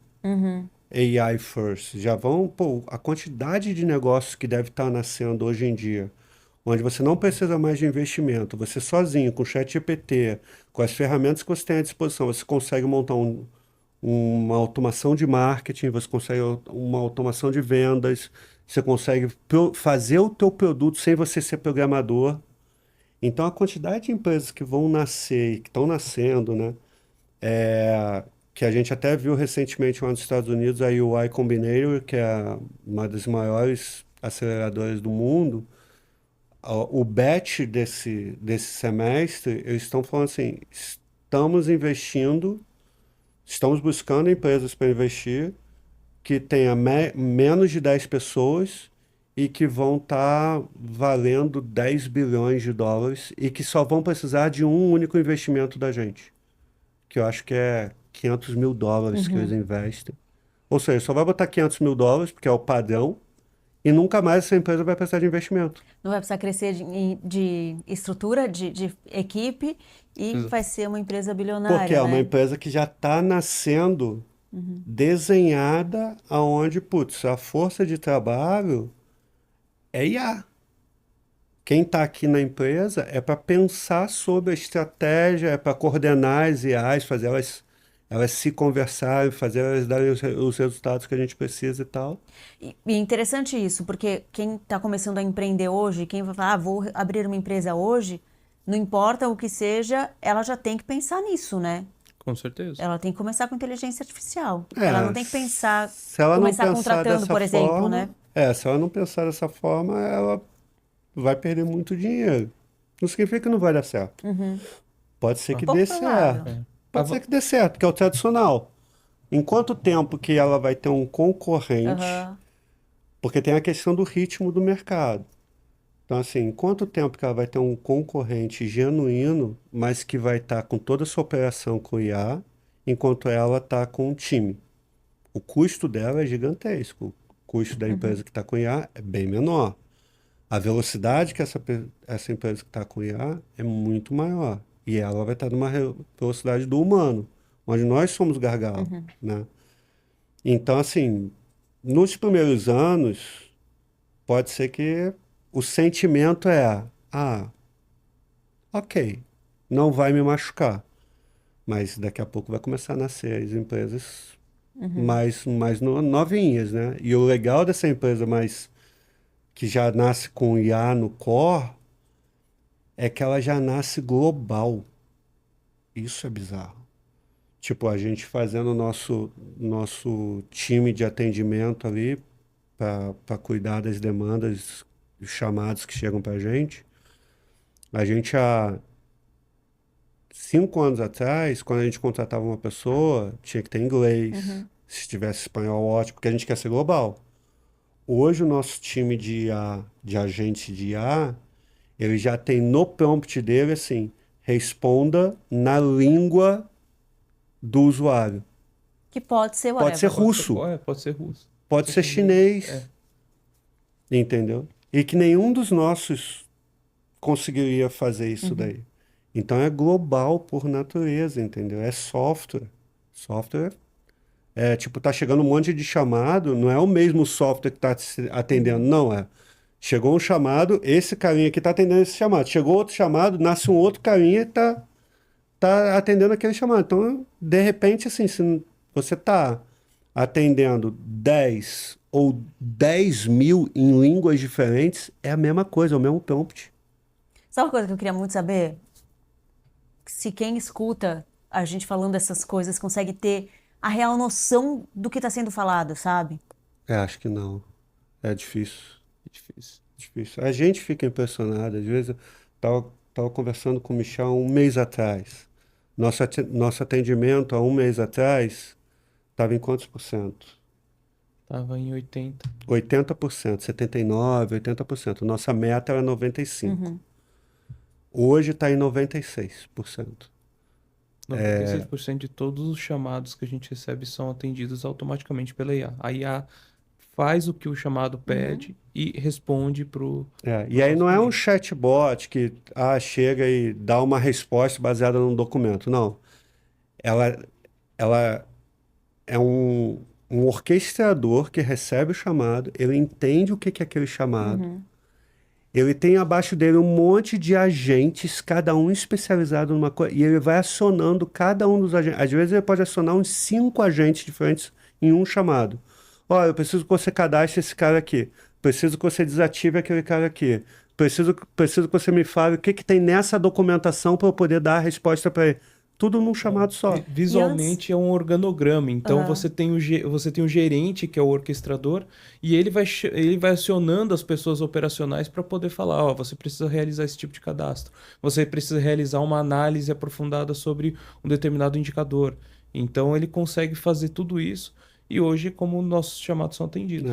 AI first, já vão, pô, a quantidade de negócios que deve estar nascendo hoje em dia, onde você não precisa mais de investimento, você sozinho, com o ChatGPT, com as ferramentas que você tem à disposição, você consegue montar uma automação de marketing, você consegue uma automação de vendas, você consegue fazer o teu produto sem você ser programador. Então, a quantidade de empresas que vão nascer e que estão nascendo, né? Que a gente até viu recentemente lá nos Estados Unidos, a UI Combinator, que é uma das maiores aceleradoras do mundo. O batch desse semestre, eles estão falando assim, estamos buscando empresas para investir que tenha menos de 10 pessoas e que vão estar valendo 10 bilhões de dólares e que só vão precisar de um único investimento da gente, que eu acho que é 500 mil dólares que eles investem. Ou seja, só vai botar 500 mil dólares, porque é o padrão, e nunca mais essa empresa vai precisar de investimento. Não vai precisar crescer de estrutura, de equipe, e vai ser uma empresa bilionária, Porque é uma né? empresa que já está nascendo desenhada aonde, putz, a força de trabalho é IA. Quem está aqui na empresa é para pensar sobre a estratégia, é para coordenar as IAs, fazer elas se conversarem, fazer elas darem os resultados que a gente precisa e tal. E é interessante isso, porque quem está começando a empreender hoje, quem vai falar, vou abrir uma empresa hoje, não importa o que seja, ela já tem que pensar nisso, né? Com certeza. Ela tem que começar com inteligência artificial. É, Ela não tem que pensar, se ela não começar pensar contratando, dessa por exemplo, forma, né? se ela não pensar dessa forma, ela vai perder muito dinheiro. Não significa que não vai dar certo. Pode ser que Pouco dê provável. certo. Pode ser que dê certo, que é o tradicional. Em quanto tempo que ela vai ter um concorrente, Aham. porque tem a questão do ritmo do mercado. Então, assim, em quanto tempo que ela vai ter um concorrente genuíno, mas que vai estar com toda a sua operação com IA, enquanto ela está com um time? O custo dela é gigantesco. O custo da empresa que está com IA é bem menor. A velocidade que essa empresa que está com IA é muito maior. E ela vai estar numa velocidade do humano, onde nós somos gargalo, né? Então, assim, nos primeiros anos, pode ser que o sentimento é, ok, não vai me machucar. Mas daqui a pouco vai começar a nascer as empresas mais novinhas, né? E o legal dessa empresa mais que já nasce com IA no core é que ela já nasce global. Isso é bizarro. Tipo, a gente fazendo o nosso time de atendimento ali para cuidar das demandas, dos chamados que chegam para a gente há 5 anos atrás, quando a gente contratava uma pessoa, tinha que ter inglês, se tivesse espanhol, ótimo, porque a gente quer ser global. Hoje o nosso time de IA, de agente de IA, ele já tem no prompt dele assim, responda na língua do usuário. Que pode ser Pode ser whatever. russo, Pode ser russo. pode ser chinês, entendeu? E que nenhum dos nossos conseguiria fazer isso daí. Então é global por natureza, entendeu? É software. Software tipo, tá chegando um monte de chamado, não é o mesmo software que tá te atendendo, não é. Chegou um chamado, esse carinha aqui tá atendendo esse chamado. Chegou outro chamado, nasce um outro carinha e tá atendendo aquele chamado. Então, de repente, assim, se você tá atendendo 10 ou 10 mil em línguas diferentes, é a mesma coisa, é o mesmo prompt. Sabe uma coisa que eu queria muito saber? Se quem escuta a gente falando essas coisas consegue ter a real noção do que está sendo falado, sabe? Acho que não. É difícil. É difícil. Difícil. A gente fica impressionado. Às vezes, eu tava conversando com o Michel há um mês atrás. Nosso atendimento há um mês atrás estava em quantos por cento? Tava em 80. 80%, 79%, 80%. Nossa meta era 95%. Hoje está em 96%. 96% de todos os chamados que a gente recebe são atendidos automaticamente pela IA. A IA faz o que o chamado pede e responde pro E aí nosso não é um cliente. chatbot que chega e dá uma resposta baseada num documento. Não. Ela é um orquestrador que recebe o chamado, ele entende o que é aquele chamado, ele tem abaixo dele um monte de agentes, cada um especializado numa coisa, e ele vai acionando cada um dos agentes. Às vezes ele pode acionar uns 5 agentes diferentes em um chamado. Olha, eu preciso que você cadastre esse cara aqui. Preciso que você desative aquele cara aqui. Preciso que você me fale o que tem nessa documentação para eu poder dar a resposta para ele. Tudo num chamado só. Visualmente é um organograma. Então você tem o gerente, que é o orquestrador, e ele vai acionando as pessoas operacionais para poder falar, ó, você precisa realizar esse tipo de cadastro. Você precisa realizar uma análise aprofundada sobre um determinado indicador. Então ele consegue fazer tudo isso, e hoje como nossos chamados são atendidos.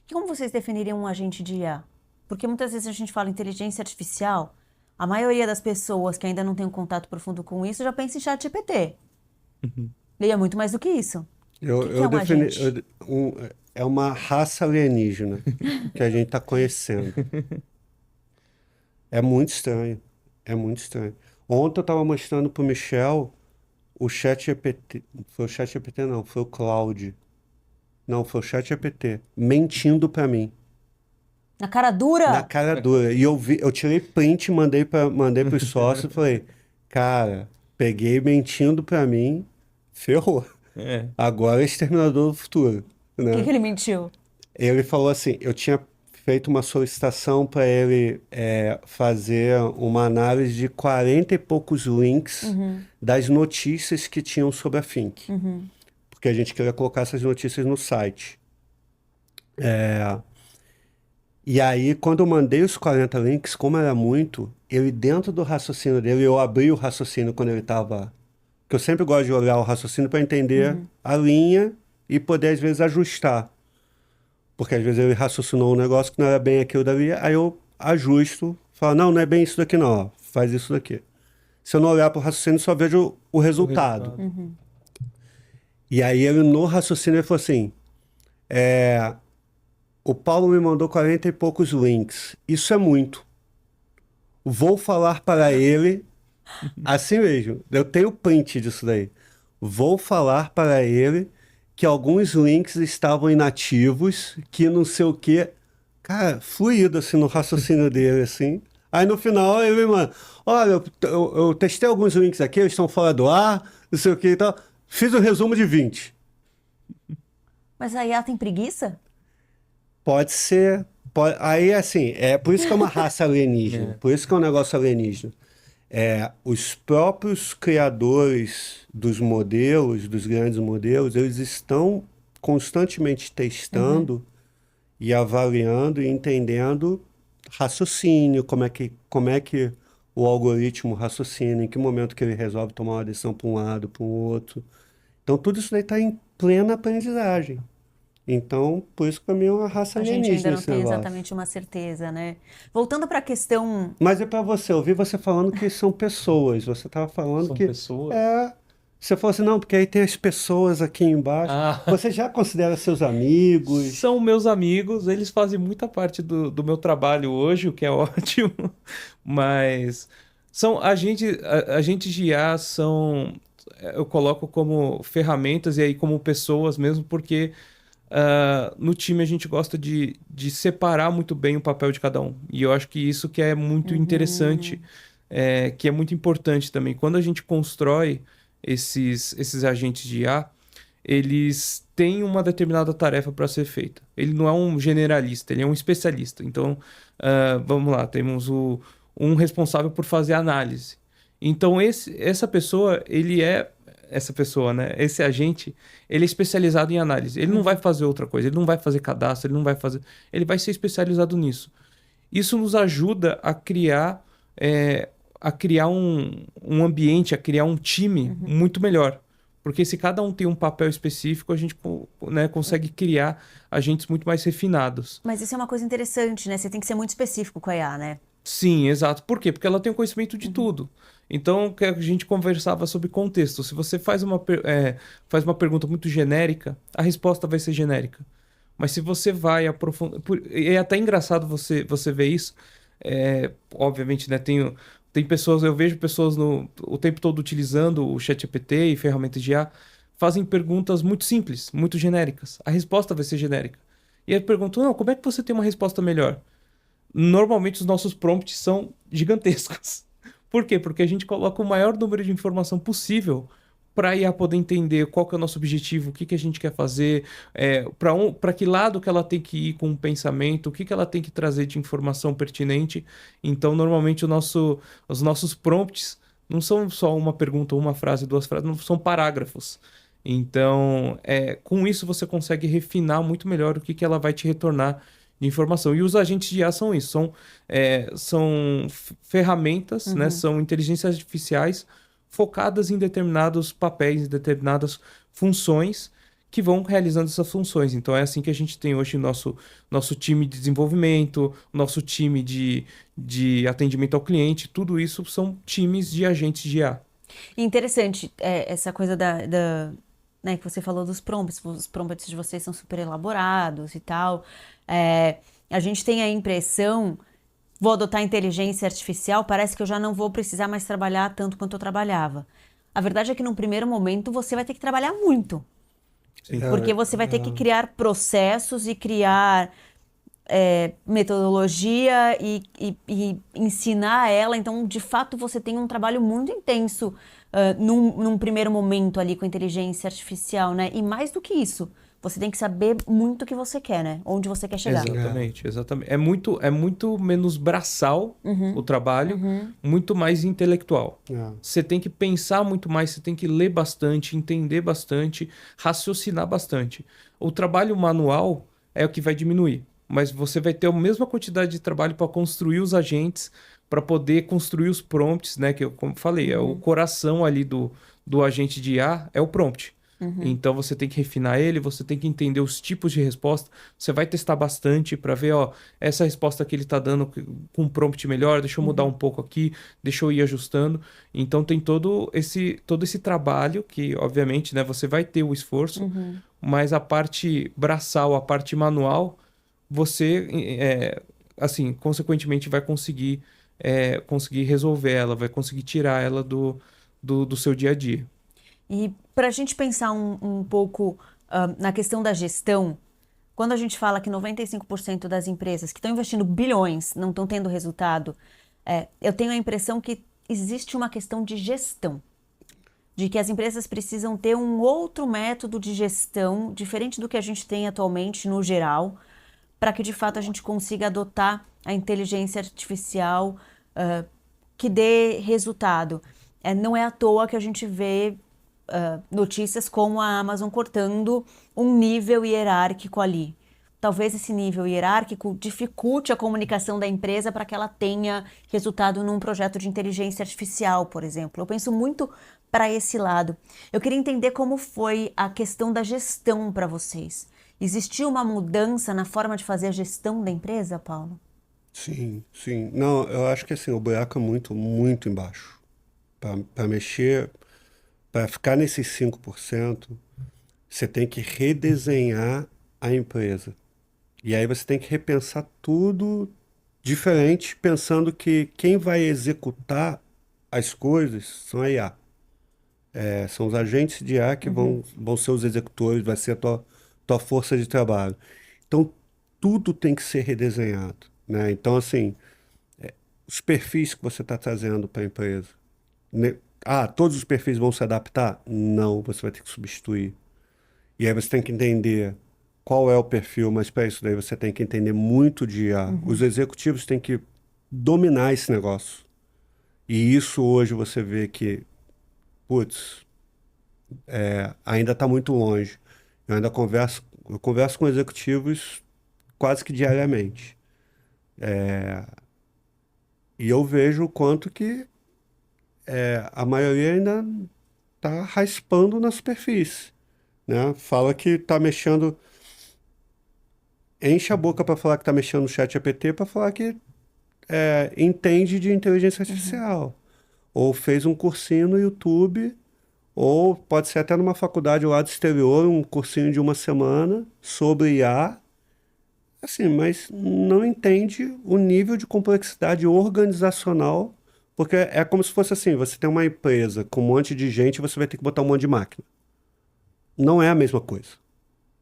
E como vocês definiriam um agente de IA? Porque muitas vezes a gente fala inteligência artificial, a maioria das pessoas que ainda não tem um contato profundo com isso já pensa em ChatGPT. E é muito mais do que isso. O que é um agente? É uma raça alienígena que a gente está conhecendo. É muito estranho. É muito estranho. Ontem eu estava mostrando para o Michel o ChatGPT. Foi o ChatGPT, não, foi o Claude. Não, foi o ChatGPT mentindo para mim. Na cara dura? Na cara dura. E eu tirei print, mandei pros sócios e falei, cara, peguei mentindo pra mim, ferrou. Agora é Exterminador do Futuro, O né? que ele mentiu? Ele falou assim, eu tinha feito uma solicitação para ele fazer uma análise de 40 e poucos links das notícias que tinham sobre a Fink. Porque a gente queria colocar essas notícias no site. E aí, quando eu mandei os 40 links, como era muito, ele dentro do raciocínio dele, eu abri o raciocínio quando ele estava... Porque eu sempre gosto de olhar o raciocínio para entender a linha e poder, às vezes, ajustar. Porque, às vezes, ele raciocinou um negócio que não era bem aquilo dali, aí eu ajusto, falo, não é bem isso daqui não, ó, faz isso daqui. Se eu não olhar para o raciocínio, só vejo o resultado. E aí, ele no raciocínio, ele falou assim, o Paulo me mandou 40 e poucos links. Isso é muito. Vou falar para ele, assim mesmo, eu tenho print disso daí. Vou falar para ele que alguns links estavam inativos, que não sei o quê. Cara, fluido assim no raciocínio dele, assim. Aí no final ele me manda, olha, eu testei alguns links aqui, eles estão fora do ar, não sei o que e tal. Fiz um resumo de 20. Mas a IA tem preguiça? Pode ser. Aí, assim, por isso que é uma raça alienígena. Por isso que é um negócio alienígena. Os próprios criadores dos modelos, dos grandes modelos, eles estão constantemente testando e avaliando e entendendo raciocínio, como é que o algoritmo raciocina, em que momento que ele resolve tomar uma decisão para um lado, para o outro. Então, tudo isso daí está em plena aprendizagem. Então, por isso que para mim é uma raça A gente ainda alienígena não esse tem negócio. exatamente uma certeza, né? Voltando para a questão... Mas é para você, eu ouvi você falando que são pessoas. Você estava falando São que pessoas? Você falou assim, não, porque aí tem as pessoas aqui embaixo. Você já considera seus amigos? São meus amigos, eles fazem muita parte do meu trabalho hoje, o que é ótimo, mas são agentes de IA eu coloco como ferramentas e aí como pessoas mesmo, porque no time a gente gosta de separar muito bem o papel de cada um. E eu acho que isso que é muito interessante, que é muito importante também. Quando a gente constrói esses agentes de IA, eles têm uma determinada tarefa para ser feita. Ele não é um generalista, ele é um especialista. Então, vamos lá, temos um responsável por fazer análise. Então, essa pessoa, né? Esse agente, ele é especializado em análise. Ele não vai fazer outra coisa, ele não vai fazer cadastro, ele vai ser especializado nisso. Isso nos ajuda a criar um ambiente, a criar um time muito melhor. Porque se cada um tem um papel específico, a gente, né, consegue criar agentes muito mais refinados. Mas isso é uma coisa interessante, né? Você tem que ser muito específico com a IA, né? Sim, exato. Por quê? Porque ela tem o conhecimento de tudo. Então, que a gente conversava sobre contexto. Se você faz uma pergunta muito genérica, a resposta vai ser genérica. Mas se você vai aprofundar... É até engraçado você ver isso. Obviamente, né? Tem pessoas... Eu vejo pessoas o tempo todo utilizando o ChatGPT e ferramentas de IA, fazem perguntas muito simples, muito genéricas. A resposta vai ser genérica. E aí perguntam, não, como é que você tem uma resposta melhor? Normalmente os nossos prompts são gigantescos. Por quê? Porque a gente coloca o maior número de informação possível para a IA poder entender qual que é o nosso objetivo, o que que a gente quer fazer, para que lado que ela tem que ir com o pensamento, o que que ela tem que trazer de informação pertinente. Então, normalmente os nossos prompts não são só uma pergunta, uma frase, duas frases, não são parágrafos. Então, com isso você consegue refinar muito melhor o que que ela vai te retornar de informação. E os agentes de IA são isso, são ferramentas, né? São inteligências artificiais focadas em determinados papéis, em determinadas funções que vão realizando essas funções. Então é assim que a gente tem hoje nosso time de desenvolvimento, nosso time de atendimento ao cliente, tudo isso são times de agentes de IA. E interessante, essa coisa né, que você falou dos prompts. Os prompts de vocês são super elaborados e tal. A gente tem a impressão, vou adotar a inteligência artificial, parece que eu já não vou precisar mais trabalhar tanto quanto eu trabalhava. A verdade é que num primeiro momento você vai ter que trabalhar muito. Sim. Porque você vai ter que criar processos e criar metodologia e ensinar ela. Então, de fato, você tem um trabalho muito intenso num primeiro momento ali com a inteligência artificial, né? E mais do que isso, você tem que saber muito o que você quer, né? Onde você quer chegar. Exatamente, exatamente. É muito menos braçal o trabalho, muito mais intelectual. Você tem que pensar muito mais, você tem que ler bastante, entender bastante, raciocinar bastante. O trabalho manual é o que vai diminuir, mas você vai ter a mesma quantidade de trabalho para construir os agentes, para poder construir os prompts, né? Que eu, como falei, é o coração ali do agente de IA, é o prompt. Então você tem que refinar ele, você tem que entender os tipos de resposta. Você vai testar bastante para ver, ó, essa resposta que ele está dando com um prompt melhor, deixa eu mudar um pouco aqui, deixa eu ir ajustando. Então tem todo esse trabalho que, obviamente, né, você vai ter o esforço, mas a parte braçal, a parte manual, você, assim, consequentemente vai conseguir resolver ela, vai conseguir tirar ela do seu dia a dia. E para a gente pensar um pouco na questão da gestão, quando a gente fala que 95% das empresas que estão investindo bilhões não estão tendo resultado, eu tenho a impressão que existe uma questão de gestão, de que as empresas precisam ter um outro método de gestão, diferente do que a gente tem atualmente no geral, para que de fato a gente consiga adotar a inteligência artificial que dê resultado. Não é à toa que a gente vê notícias como a Amazon cortando um nível hierárquico ali. Talvez esse nível hierárquico dificulte a comunicação da empresa para que ela tenha resultado num projeto de inteligência artificial, por exemplo. Eu penso muito para esse lado. Eu queria entender como foi a questão da gestão para vocês. Existiu uma mudança na forma de fazer a gestão da empresa, Paulo? Sim, sim. Não, eu acho que assim, o buraco é muito, muito embaixo. Para mexer, para ficar nesses 5%, você tem que redesenhar a empresa. E aí você tem que repensar tudo diferente, pensando que quem vai executar as coisas são a IA. São os agentes de IA que vão ser os executores, vai ser a tua força de trabalho. Então, tudo tem que ser redesenhado, né? Então, assim, os perfis que você está trazendo para a empresa. Todos os perfis vão se adaptar? Não, você vai ter que substituir. E aí você tem que entender qual é o perfil, mas para isso daí você tem que entender muito de IA. Os executivos têm que dominar esse negócio. E isso hoje você vê que, putz, ainda está muito longe. Eu converso com executivos quase que diariamente. E eu vejo o quanto que a maioria ainda está raspando na superfície, né? Fala que está mexendo, enche a boca para falar que está mexendo no chat GPT para falar que entende de inteligência artificial. Ou fez um cursinho no YouTube, ou pode ser até numa faculdade lá do exterior, um cursinho de uma semana sobre IA, assim, mas não entende o nível de complexidade organizacional, porque é como se fosse assim, você tem uma empresa com um monte de gente e você vai ter que botar um monte de máquina. Não é a mesma coisa,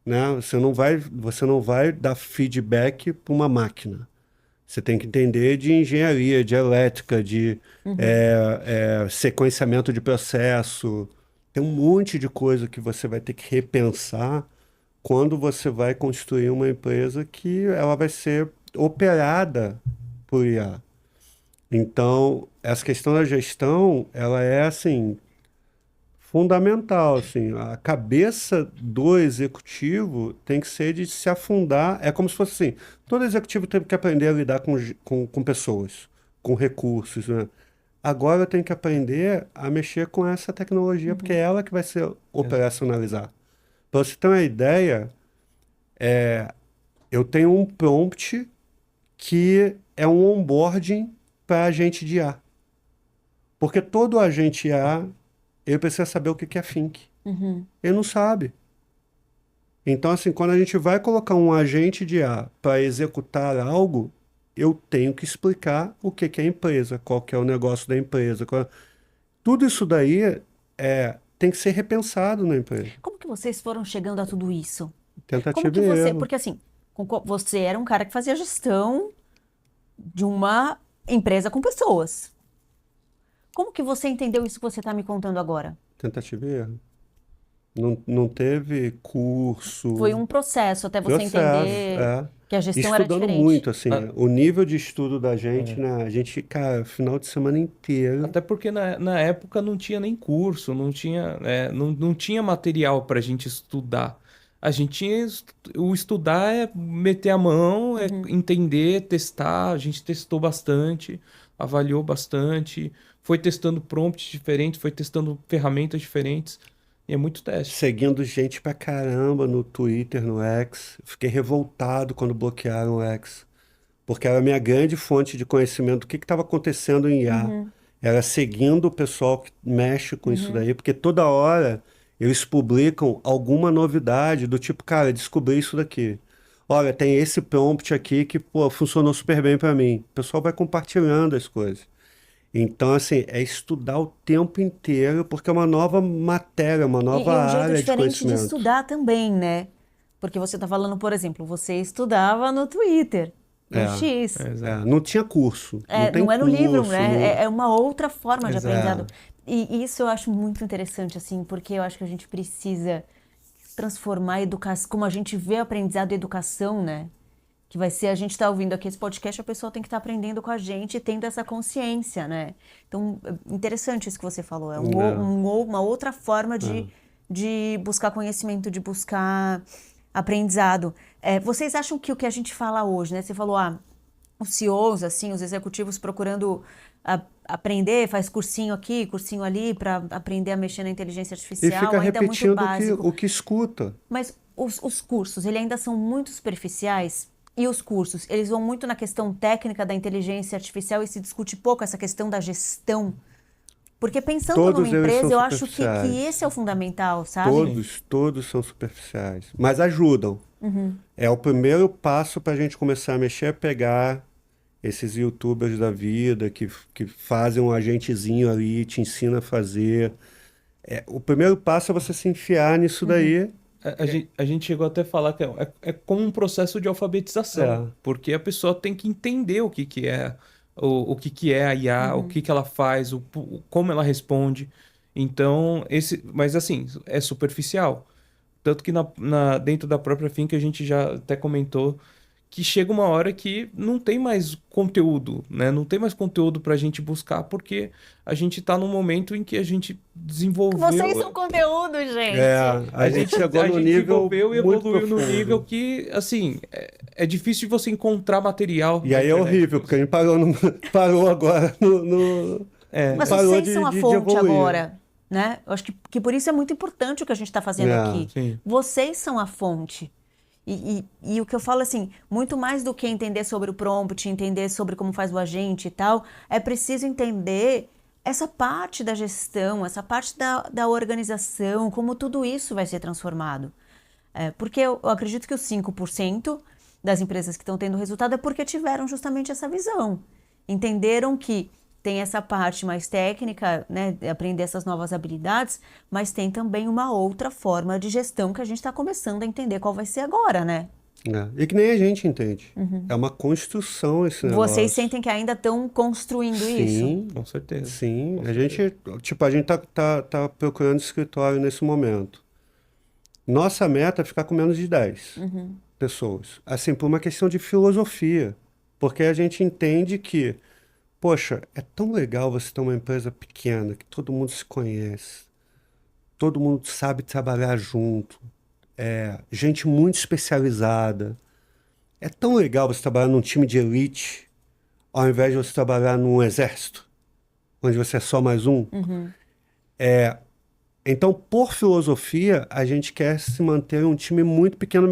né? Você não vai dar feedback para uma máquina. Você tem que entender de engenharia, de elétrica, de sequenciamento de processo. Tem um monte de coisa que você vai ter que repensar quando você vai construir uma empresa que ela vai ser operada por IA. Então, essa questão da gestão, ela é assim fundamental, assim. A cabeça do executivo tem que ser de se afundar. É como se fosse assim, todo executivo tem que aprender a lidar com pessoas, com recursos, né? Agora eu tenho que aprender a mexer com essa tecnologia, porque é ela que vai ser operacionalizar. Para você ter uma ideia, eu tenho um prompt que é um onboarding para agente de IA. Porque todo agente IA, ele precisa saber o que que é Think. Ele não sabe. Então, assim, quando a gente vai colocar um agente de IA para executar algo, eu tenho que explicar o que que é a empresa, qual que é o negócio da empresa. Tudo isso daí tem que ser repensado na empresa. Como que vocês foram chegando a tudo isso? Como Tentativa que e você... erro. Porque assim, você era um cara que fazia gestão de uma empresa com pessoas. Como que você entendeu isso que você está me contando agora? Tentativa e erro. Não teve curso. Foi um processo até você Processo, entender que a gestão era Estudando diferente. muito, assim, Ah, o nível de estudo da gente, né? A gente, cara, final de semana inteiro. Até porque na época não tinha nem curso, não tinha, não tinha material para a gente estudar. A gente tinha, o estudar é meter a mão, é entender, testar. A gente testou bastante, avaliou bastante, foi testando prompts diferentes, foi testando ferramentas diferentes. E é muito teste. Seguindo gente pra caramba no Twitter, no X. Fiquei revoltado quando bloquearam o X. Porque era a minha grande fonte de conhecimento do que estava acontecendo em IA. Era seguindo o pessoal que mexe com isso daí, porque toda hora eles publicam alguma novidade do tipo, cara, descobri isso daqui. Olha, tem esse prompt aqui que, pô, funcionou super bem para mim. O pessoal vai compartilhando as coisas. Então, assim, é estudar o tempo inteiro, porque é uma nova matéria, uma E nova um jeito área de diferente de conhecimento. estudar também, né? Porque você está falando, por exemplo, você estudava no Twitter, no X. Não tinha curso, não tem Não é no livro, curso, né? não... É uma outra forma de aprendizado. É. E isso eu acho muito interessante, assim, porque eu acho que a gente precisa transformar a educação, como a gente vê aprendizado e educação, né? Que vai ser, a gente está ouvindo aqui esse podcast, a pessoa tem que estar aprendendo com a gente e tendo essa consciência, né? Então, é interessante isso que você falou. É uma outra forma de buscar conhecimento, de buscar aprendizado. Vocês acham que o que a gente fala hoje, né? Você falou, os CEOs, assim, os executivos procurando aprender, faz cursinho aqui, cursinho ali, para aprender a mexer na inteligência E artificial, fica ainda é muito repetindo básico. o que escuta. Mas os cursos, eles ainda são muito superficiais. E os cursos, eles vão muito na questão técnica da inteligência artificial e se discute pouco essa questão da gestão. Porque pensando Todos numa eles empresa, são eu acho que superficiais. esse é o fundamental, sabe? Todos são superficiais, mas ajudam. É o primeiro passo para a gente começar a mexer, é pegar esses YouTubers da vida que fazem um agentezinho ali, te ensina a fazer. O primeiro passo é você se enfiar nisso daí. A gente chegou até a falar que é como um processo de alfabetização, porque a pessoa tem que entender o que que é o que que é a IA, o que que ela faz, como ela responde. Então, mas assim, é superficial. Tanto que dentro da própria Finca a gente já até comentou que chega uma hora que não tem mais conteúdo, né? Não tem mais conteúdo pra gente buscar, porque a gente tá num momento em que a gente desenvolveu... Vocês são conteúdo, gente. A gente chegou no nível desenvolveu e muito evoluiu no profundo. nível que, assim, é difícil de você encontrar material. E aí é horrível, porque a gente parou agora no Mas parou vocês são a de fonte evoluir. agora, né? Eu acho que por isso é muito importante o que a gente está fazendo aqui. Sim. Vocês são a fonte. E o que eu falo assim, muito mais do que entender sobre o prompt, entender sobre como faz o agente e tal, é preciso entender essa parte da gestão, essa parte da organização, como tudo isso vai ser transformado. Porque eu acredito que os 5% das empresas que estão tendo resultado é porque tiveram justamente essa visão. Entenderam que tem essa parte mais técnica, né, aprender essas novas habilidades, mas tem também uma outra forma de gestão que a gente está começando a entender qual vai ser agora, né? E que nem a gente entende. É uma construção esse negócio. Vocês sentem que ainda estão construindo isso? Sim, Com certeza. sim. Com A gente tá procurando escritório nesse momento. Nossa meta é ficar com menos de 10 pessoas. Assim, por uma questão de filosofia. Porque a gente entende que, poxa, é tão legal você ter uma empresa pequena, que todo mundo se conhece, todo mundo sabe trabalhar junto, gente muito especializada. É tão legal você trabalhar num time de elite, ao invés de você trabalhar num exército, onde você é só mais um. Então, por filosofia, a gente quer se manter um time muito pequeno,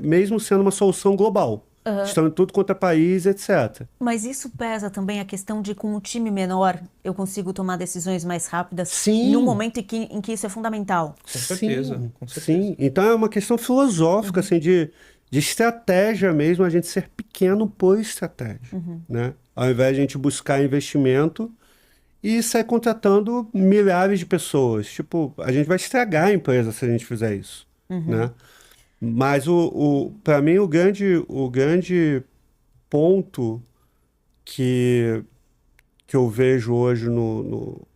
mesmo sendo uma solução global. Estando em tudo quanto é país, etc. Mas isso pesa também a questão de, com um time menor, eu consigo tomar decisões mais rápidas Sim. em um momento em que isso é fundamental. Com certeza, Sim, com certeza. sim. Então é uma questão filosófica, assim, de estratégia mesmo, a gente ser pequeno por estratégia, né? Ao invés de a gente buscar investimento e sair contratando milhares de pessoas. Tipo, a gente vai estragar a empresa se a gente fizer isso, né? Mas para mim o grande ponto que eu vejo hoje no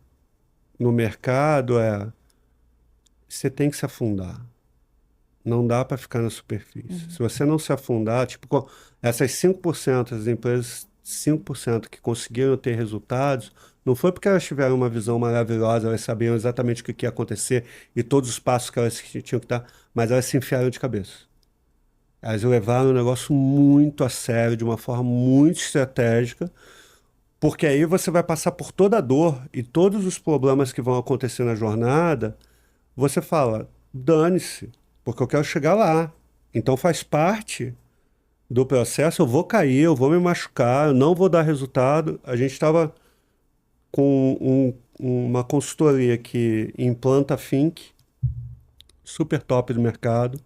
mercado é: você tem que se afundar. Não dá para ficar na superfície. Se você não se afundar, tipo, essas 5%, as empresas 5% que conseguiram ter resultados, não foi porque elas tiveram uma visão maravilhosa, elas sabiam exatamente o que ia acontecer e todos os passos que elas tinham que dar, mas elas se enfiaram de cabeça. Elas levaram o negócio muito a sério, de uma forma muito estratégica, porque aí você vai passar por toda a dor e todos os problemas que vão acontecer na jornada, você fala, dane-se, porque eu quero chegar lá. Então faz parte do processo, eu vou cair, eu vou me machucar, eu não vou dar resultado. A gente estava com uma consultoria que implanta Think, super top do mercado,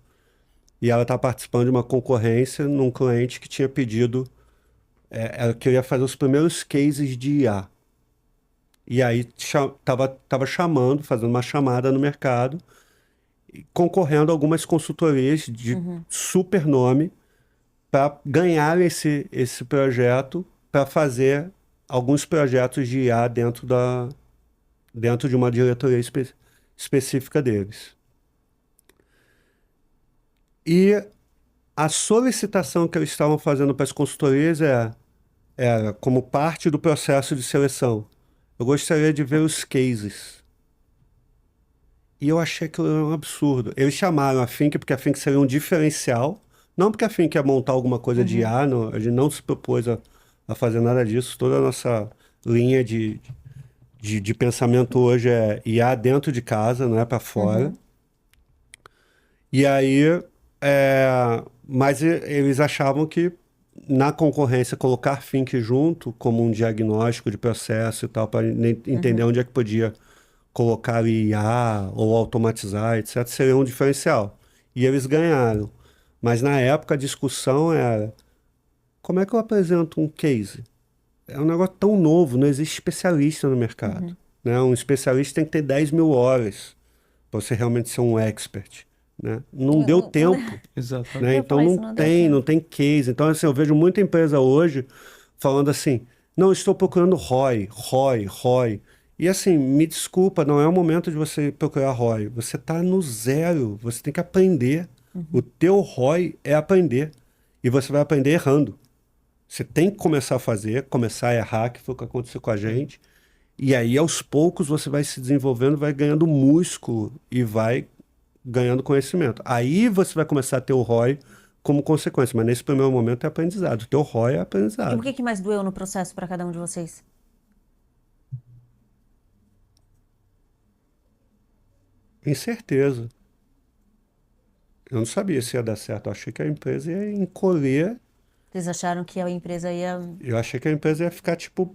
e ela está participando de uma concorrência num cliente que tinha pedido, ela queria fazer os primeiros cases de IA. E aí tava chamando, fazendo uma chamada no mercado, concorrendo a algumas consultorias de super nome para ganhar esse projeto, para fazer alguns projetos de IA dentro de uma diretoria específica deles. E a solicitação que eles estavam fazendo para as consultorias era como parte do processo de seleção. Eu gostaria de ver os cases. E eu achei aquilo um absurdo. Eles chamaram a Think porque a Think seria um diferencial. Não porque a Think ia montar alguma coisa de IA, não, a gente não se propôs a fazer nada disso. Toda a nossa linha de pensamento hoje é IA dentro de casa, não é para fora. E aí, mas eles achavam que na concorrência colocar Think junto como um diagnóstico de processo e tal, para entender onde é que podia colocar IA ou automatizar, etc., seria um diferencial. E eles ganharam. Mas na época a discussão era: como é que eu apresento um case? É um negócio tão novo, não existe especialista no mercado. Né? Um especialista tem que ter 10 mil horas para você realmente ser um expert. Né? Não deu tempo. Exatamente. Né? Então não tem case. Então assim, eu vejo muita empresa hoje falando assim: não, estou procurando ROI. E assim, me desculpa, não é o momento de você procurar ROI. Você está no zero, você tem que aprender. O teu ROI é aprender. E você vai aprender errando. Você tem que começar a fazer, começar a errar, que foi o que aconteceu com a gente. E aí, aos poucos, você vai se desenvolvendo, vai ganhando músculo e vai ganhando conhecimento. Aí você vai começar a ter o ROI como consequência. Mas nesse primeiro momento é aprendizado. O teu ROI é E o aprendizado. que mais doeu no processo para cada um de vocês? Incerteza. Eu não sabia se ia dar certo. Eu achei que a empresa ia encolher. Vocês acharam que a empresa ia... Eu achei que a empresa ia ficar tipo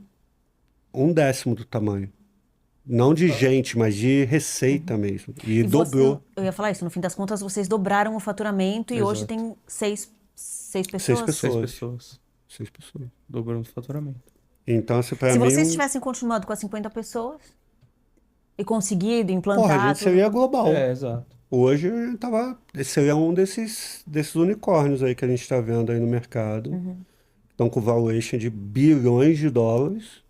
1/10 do tamanho. Não de gente, mas de receita mesmo. E E dobrou. eu ia falar isso, no fim das contas, vocês dobraram o faturamento e hoje Exato. tem seis Seis pessoas? 6 pessoas. pessoas. 6 pessoas. Dobrando o faturamento. Então, assim, pra Se mim, vocês tivessem continuado com as 50 pessoas e conseguido porra, a implantar gente tudo... seria global. Exato. Hoje a gente tava. Esse seria um desses unicórnios aí que a gente está vendo aí no mercado. Estão com valuation de bilhões de dólares.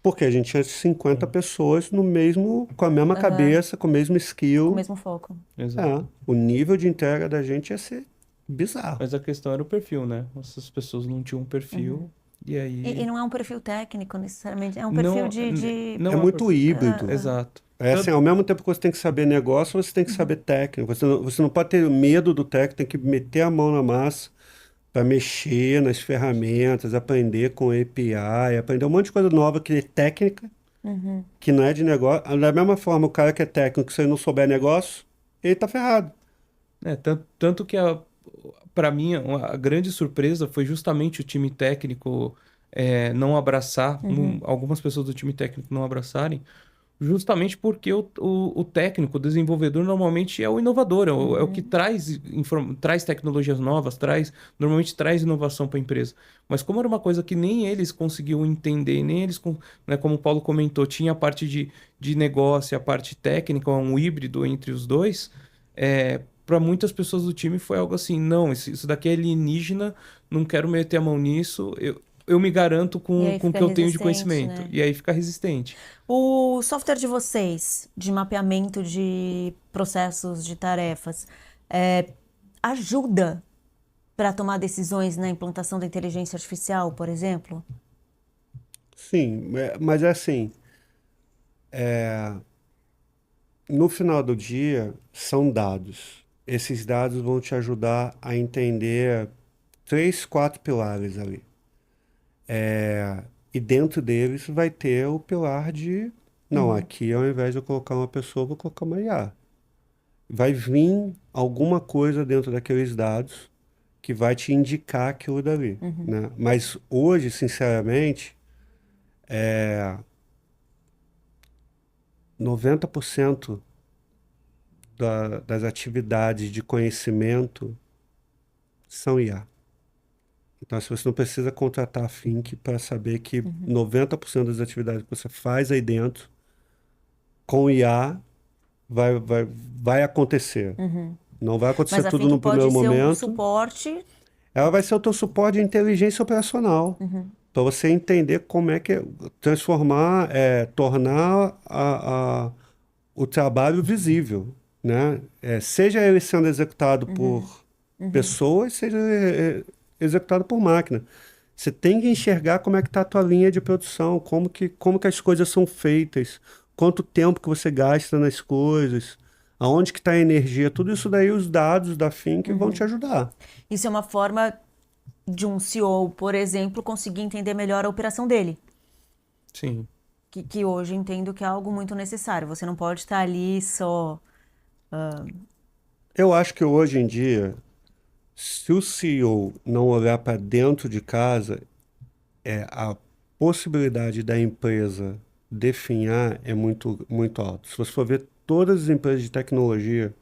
Porque a gente tinha 50 pessoas no mesmo, com a mesma cabeça, com o mesmo com skill. o mesmo foco. Exato. O nível de entrega da gente ia ser bizarro. Mas a questão era o perfil, né? Essas pessoas não tinham um perfil. E aí. E não é um perfil técnico necessariamente, é um Não, perfil de... não É muito perfil. híbrido. Exato. É assim, ao mesmo tempo que você tem que saber negócio, você tem que saber técnico. Você não pode ter medo do técnico, tem que meter a mão na massa para mexer nas ferramentas, aprender com API, aprender um monte de coisa nova que é técnica, que não é de negócio. Da mesma forma, o cara que é técnico, se ele não souber negócio, ele tá ferrado. Tanto que para mim a grande surpresa foi justamente o time técnico não abraçar, algumas pessoas do time técnico não abraçarem, justamente porque o técnico, o desenvolvedor, normalmente é o inovador, é o que traz tecnologias novas, normalmente traz inovação para a empresa. Mas como era uma coisa que nem eles conseguiam entender, nem eles, né, como o Paulo comentou, tinha a parte de negócio, a parte técnica, um híbrido entre os dois, para muitas pessoas do time foi algo assim, não, isso daqui é alienígena, não quero meter a mão nisso, eu me garanto E com aí o fica que eu tenho de resistente, conhecimento. né? E aí fica resistente. O software de vocês, de mapeamento de processos, de tarefas, ajuda para tomar decisões na implantação da inteligência artificial, por exemplo? Sim, mas é assim, no final do dia, são dados. Esses dados vão te ajudar a entender 3, 4 pilares ali. E dentro deles vai ter o pilar de, não, aqui ao invés de eu colocar uma pessoa, eu vou colocar uma IA. Vai vir alguma coisa dentro daqueles dados que vai te indicar aquilo dali, né? Mas hoje, sinceramente, 90% das atividades de conhecimento são IA. Então, se você não precisa contratar a Think para saber que 90% das atividades que você faz aí dentro, com IA, vai acontecer. Não vai acontecer Mas a tudo FINC no pode primeiro ser um momento. suporte. Ela vai ser o teu suporte de inteligência operacional. Para você entender como é que transformar, tornar o trabalho visível, né? Seja ele sendo executado por pessoas, seja executado por máquina. Você tem que enxergar como é que está a tua linha de produção, como que as coisas são feitas, quanto tempo que você gasta nas coisas, aonde que está a energia, tudo isso daí os dados da Think vão te ajudar. Isso é uma forma de um CEO, por exemplo, conseguir entender melhor a operação dele. Sim. Que hoje entendo que é algo muito necessário. Você não pode estar ali só... Eu acho que hoje em dia, se o CEO não olhar para dentro de casa, a possibilidade da empresa definhar é muito, muito alta. Se você for ver todas as empresas de tecnologia,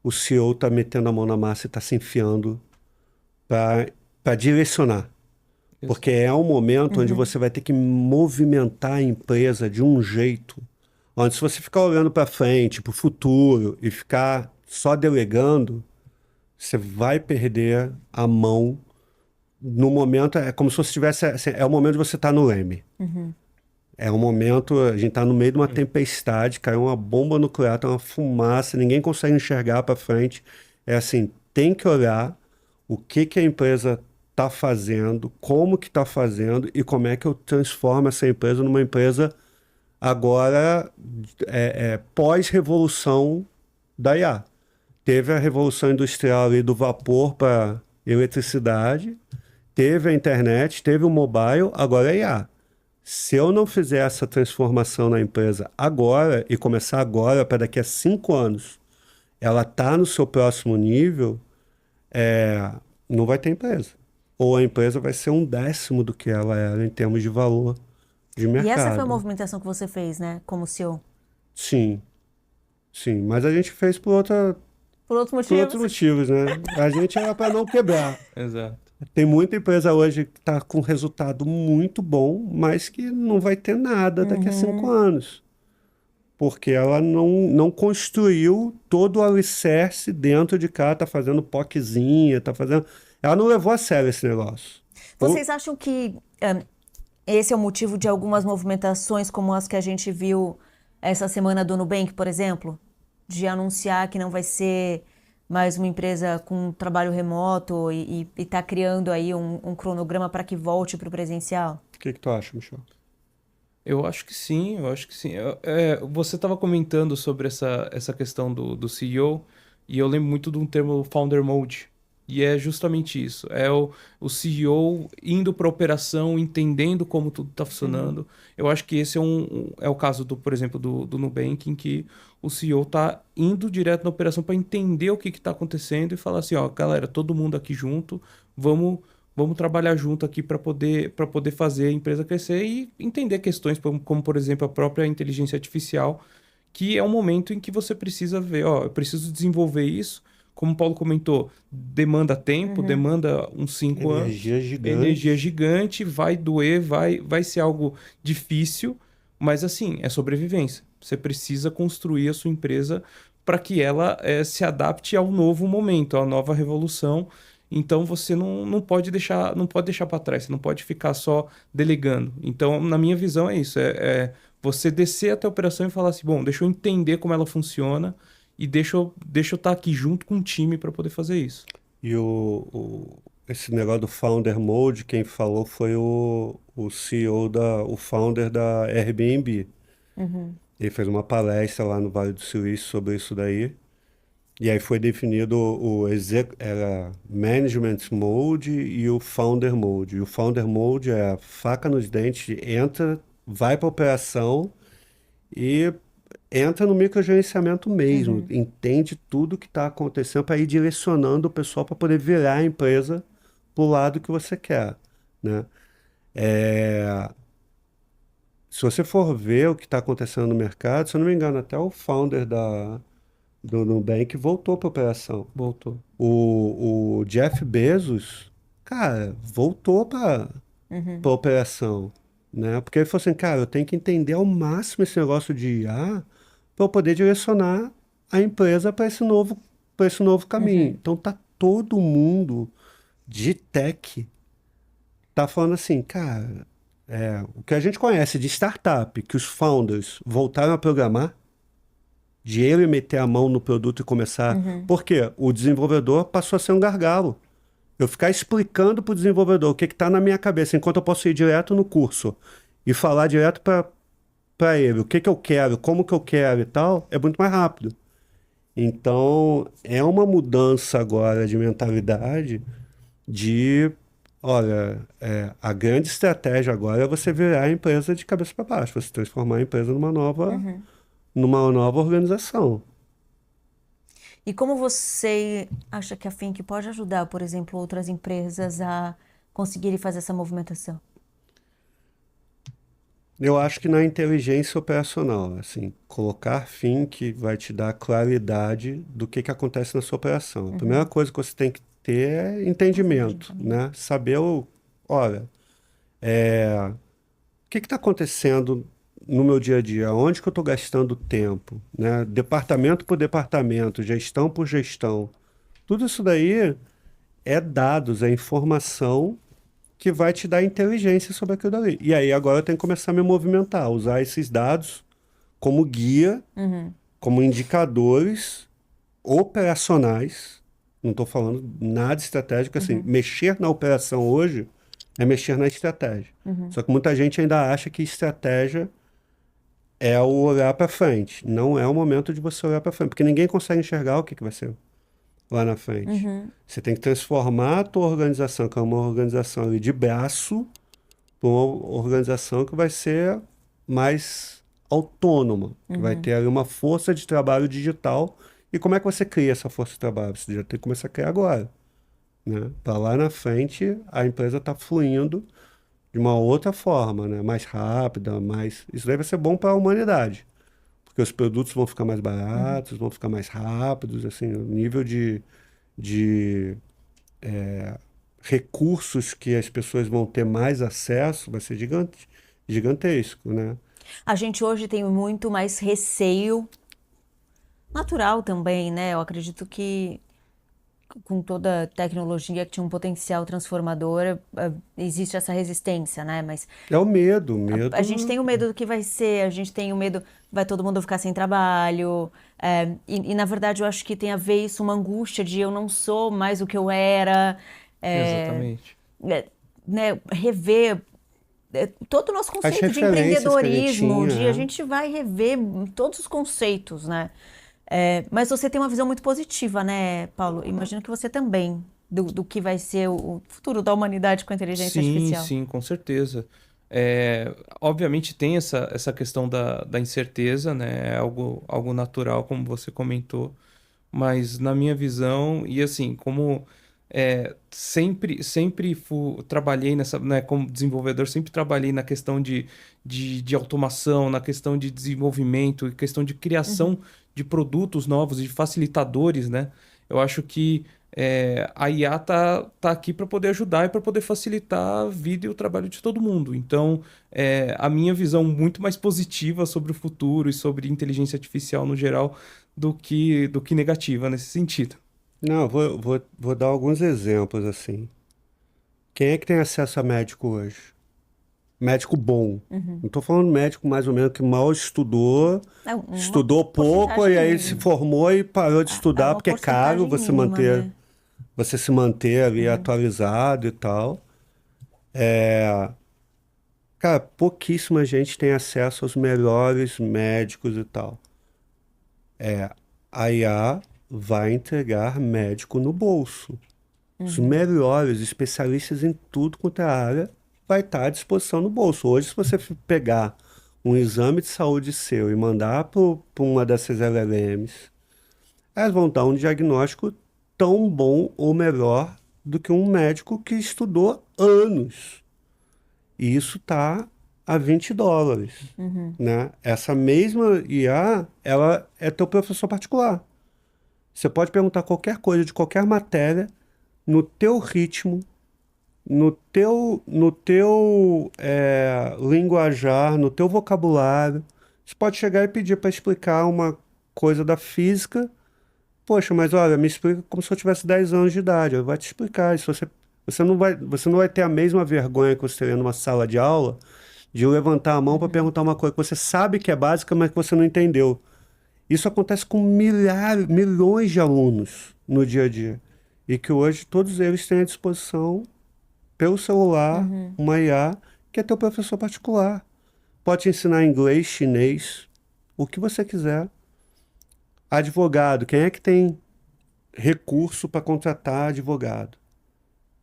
o CEO está metendo a mão na massa e está se enfiando para direcionar. Porque é um momento onde você vai ter que movimentar a empresa de um jeito, onde se você ficar olhando para frente, para o futuro e ficar só delegando, você vai perder a mão. No momento, é como se você tivesse, assim, é o momento de você estar no leme. É um momento, a gente está no meio de uma tempestade, caiu uma bomba nuclear, tá uma fumaça, ninguém consegue enxergar para frente. É assim, tem que olhar o que que a empresa está fazendo, como que está fazendo e como é que eu transformo essa empresa numa empresa agora pós-revolução da IA. Teve a revolução industrial ali do vapor para eletricidade, teve a internet, teve o mobile, agora é IA. Se eu não fizer essa transformação na empresa agora e começar agora para daqui a 5 anos, ela tá no seu próximo nível, não vai ter empresa. Ou a empresa vai ser 1/10 do que ela era em termos de valor de E essa foi a mercado. movimentação que você fez, né, como CEO? Sim, sim. Mas a gente fez Por outros por outros motivos? motivos, né? A gente era para não quebrar. Exato. Tem muita empresa hoje que está com resultado muito bom, mas que não vai ter nada daqui a 5 anos. Porque ela não construiu todo o alicerce dentro de cá, tá fazendo POCzinha, tá fazendo. Ela não levou a sério esse negócio. Vocês acham que esse é o motivo de algumas movimentações como as que a gente viu essa semana do Nubank, por exemplo? De anunciar que não vai ser mais uma empresa com trabalho remoto e tá criando aí um cronograma para que volte para o presencial? O que tu acha, Michel? Eu acho que sim, eu acho que sim. Você estava comentando sobre essa questão do CEO, e eu lembro muito de um termo Founder Mode. E é justamente isso. É o CEO indo para a operação, entendendo como tudo está funcionando. Eu acho que esse é o caso, por exemplo, do Nubank, em que o CEO está indo direto na operação para entender o que está acontecendo e falar assim, ó, galera, todo mundo aqui junto, vamos trabalhar junto aqui para poder fazer a empresa crescer e entender questões como, por exemplo, a própria inteligência artificial, que é um momento em que você precisa ver, ó, eu preciso desenvolver isso. Como o Paulo comentou, demanda tempo, demanda uns 5 anos, Energia gigante. energia gigante, vai doer, vai ser algo difícil, mas assim, é sobrevivência. Você precisa construir a sua empresa para que ela se adapte ao novo momento, à nova revolução. Então você não pode deixar para trás, você não pode ficar só delegando. Então, na minha visão, é isso: você descer até a operação e falar assim, bom, deixa eu entender como ela funciona e deixa eu estar aqui junto com o time para poder fazer isso. E esse negócio do Founder Mode, quem falou foi o CEO o founder da Airbnb. Ele fez uma palestra lá no Vale do Silício sobre isso daí. E aí foi definido era Management Mode e o Founder Mode. E o Founder Mode é a faca nos dentes, entra, vai para operação e entra no microgerenciamento mesmo, entende tudo que está acontecendo para ir direcionando o pessoal para poder virar a empresa para o lado que você quer, né? Se você for ver o que está acontecendo no mercado, se eu não me engano, até o founder do Nubank voltou para operação. Voltou. O Jeff Bezos, cara, voltou para operação, né? Porque ele falou assim, cara, eu tenho que entender ao máximo esse negócio de IA para eu poder direcionar a empresa para esse novo caminho. Então tá todo mundo de tech tá falando assim, cara, o que a gente conhece de startup, que os founders voltaram a programar, de ele meter a mão no produto e começar. Porque o desenvolvedor passou a ser um gargalo. Eu ficar explicando para o desenvolvedor o que está na minha cabeça, enquanto eu posso ir direto no curso e falar direto para ele o que eu quero, como que eu quero e tal, é muito mais rápido. Então, é uma mudança agora de mentalidade de, olha, a grande estratégia agora é você virar a empresa de cabeça para baixo, você transformar a empresa numa nova organização. E como você acha que a Fink pode ajudar, por exemplo, outras empresas a conseguirem fazer essa movimentação? Eu acho que na inteligência operacional, assim, colocar Fink vai te dar claridade do que acontece na sua operação. A primeira coisa que você tem que ter é entendimento, né? Saber olha, o que está acontecendo no meu dia a dia? Onde que eu estou gastando tempo, né? Departamento por departamento, gestão por gestão. Tudo isso daí é dados, é informação que vai te dar inteligência sobre aquilo dali. E aí agora eu tenho que começar a me movimentar, usar esses dados como guia, como indicadores operacionais. Não estou falando nada estratégico, assim, mexer na operação hoje é mexer na estratégia. Só que muita gente ainda acha que estratégia é o olhar para frente. Não é o momento de você olhar para frente, porque ninguém consegue enxergar o que vai ser lá na frente. Você tem que transformar a tua organização, que é uma organização ali de braço, para uma organização que vai ser mais autônoma, que vai ter ali uma força de trabalho digital. E como é que você cria essa força de trabalho? Você já tem que começar a criar agora, né? Para lá na frente, a empresa está fluindo de uma outra forma, né? Mais rápida, mais... Isso daí vai ser bom para a humanidade, porque os produtos vão ficar mais baratos, vão ficar mais rápidos, assim, o nível de recursos que as pessoas vão ter mais acesso vai ser gigantesco, né? A gente hoje tem muito mais receio, natural também, né? Eu acredito que com toda a tecnologia que tinha um potencial transformador, existe essa resistência, né? Mas É o medo, a gente tem o medo do que vai ser, a gente tem o medo, vai todo mundo ficar sem trabalho, e na verdade eu acho que tem a ver isso, uma angústia de eu não sou mais o que eu era, Exatamente. né? Rever todo o nosso conceito de referências que a gente empreendedorismo, tinha, a gente vai rever todos os conceitos, né? Mas você tem uma visão muito positiva, né, Paulo? Imagino que você também, do que vai ser o futuro da humanidade com a inteligência artificial. Sim, com certeza. Obviamente tem essa questão da incerteza, né? É algo natural, como você comentou, mas na minha visão, e assim, como sempre trabalhei nessa, né, como desenvolvedor, sempre trabalhei na questão de automação, na questão de desenvolvimento, questão de criação de produtos novos, de facilitadores, né? Eu acho que a IA tá aqui para poder ajudar e para poder facilitar a vida e o trabalho de todo mundo. Então, a minha visão muito mais positiva sobre o futuro e sobre inteligência artificial no geral do que negativa nesse sentido. Não, vou dar alguns exemplos, assim. Quem é que tem acesso a médico hoje? Médico bom. Não estou falando médico mais ou menos que mal estudou, estudou pouco e aí se formou e parou de estudar porque é caro você manter, né? você se manter ali atualizado e tal. Cara, pouquíssima gente tem acesso aos melhores médicos e tal. A IA vai entregar médico no bolso. Os melhores especialistas em tudo quanto é área vai estar à disposição no bolso. Hoje, se você pegar um exame de saúde seu e mandar para uma dessas LLMs, elas vão dar um diagnóstico tão bom ou melhor do que um médico que estudou anos. E isso está a $20, né? Essa mesma IA, ela é teu professor particular. Você pode perguntar qualquer coisa de qualquer matéria, no teu ritmo, no teu linguajar, no teu vocabulário. Você pode chegar e pedir para explicar uma coisa da física. Poxa, mas olha, me explica como se eu tivesse 10 anos de idade. Ele vai te explicar. Isso você não vai ter a mesma vergonha que você teria numa sala de aula de levantar a mão para perguntar uma coisa que você sabe que é básica, mas que você não entendeu. Isso acontece com milhões de alunos no dia a dia. E que hoje todos eles têm à disposição, pelo celular, uma IA que é teu professor particular. Pode te ensinar inglês, chinês, o que você quiser. Advogado, quem é que tem recurso para contratar advogado?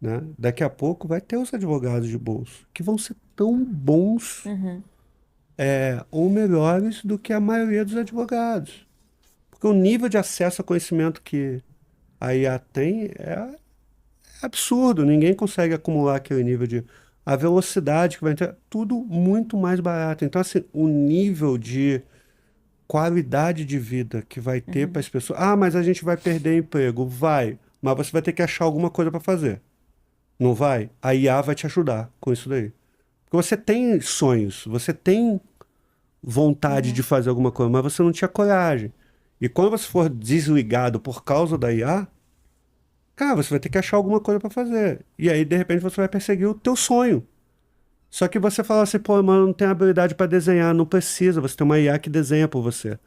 Né? Daqui a pouco vai ter os advogados de bolso, que vão ser tão bons ou melhores do que a maioria dos advogados. Porque o nível de acesso a conhecimento que a IA tem é absurdo. Ninguém consegue acumular aquele nível de... A velocidade que vai entrar, tudo muito mais barato. Então, assim, o nível de qualidade de vida que vai ter para as pessoas... Ah, mas a gente vai perder emprego. Vai, mas você vai ter que achar alguma coisa para fazer. Não vai? A IA vai te ajudar com isso daí. Porque você tem sonhos, você tem vontade de fazer alguma coisa, mas você não tinha coragem. E quando você for desligado por causa da IA, Cara, você vai ter que achar alguma coisa para fazer. E aí, de repente, você vai perseguir o teu sonho. Só que você fala assim, pô, mano, não tem habilidade para desenhar. Não precisa, você tem uma IA que desenha por você.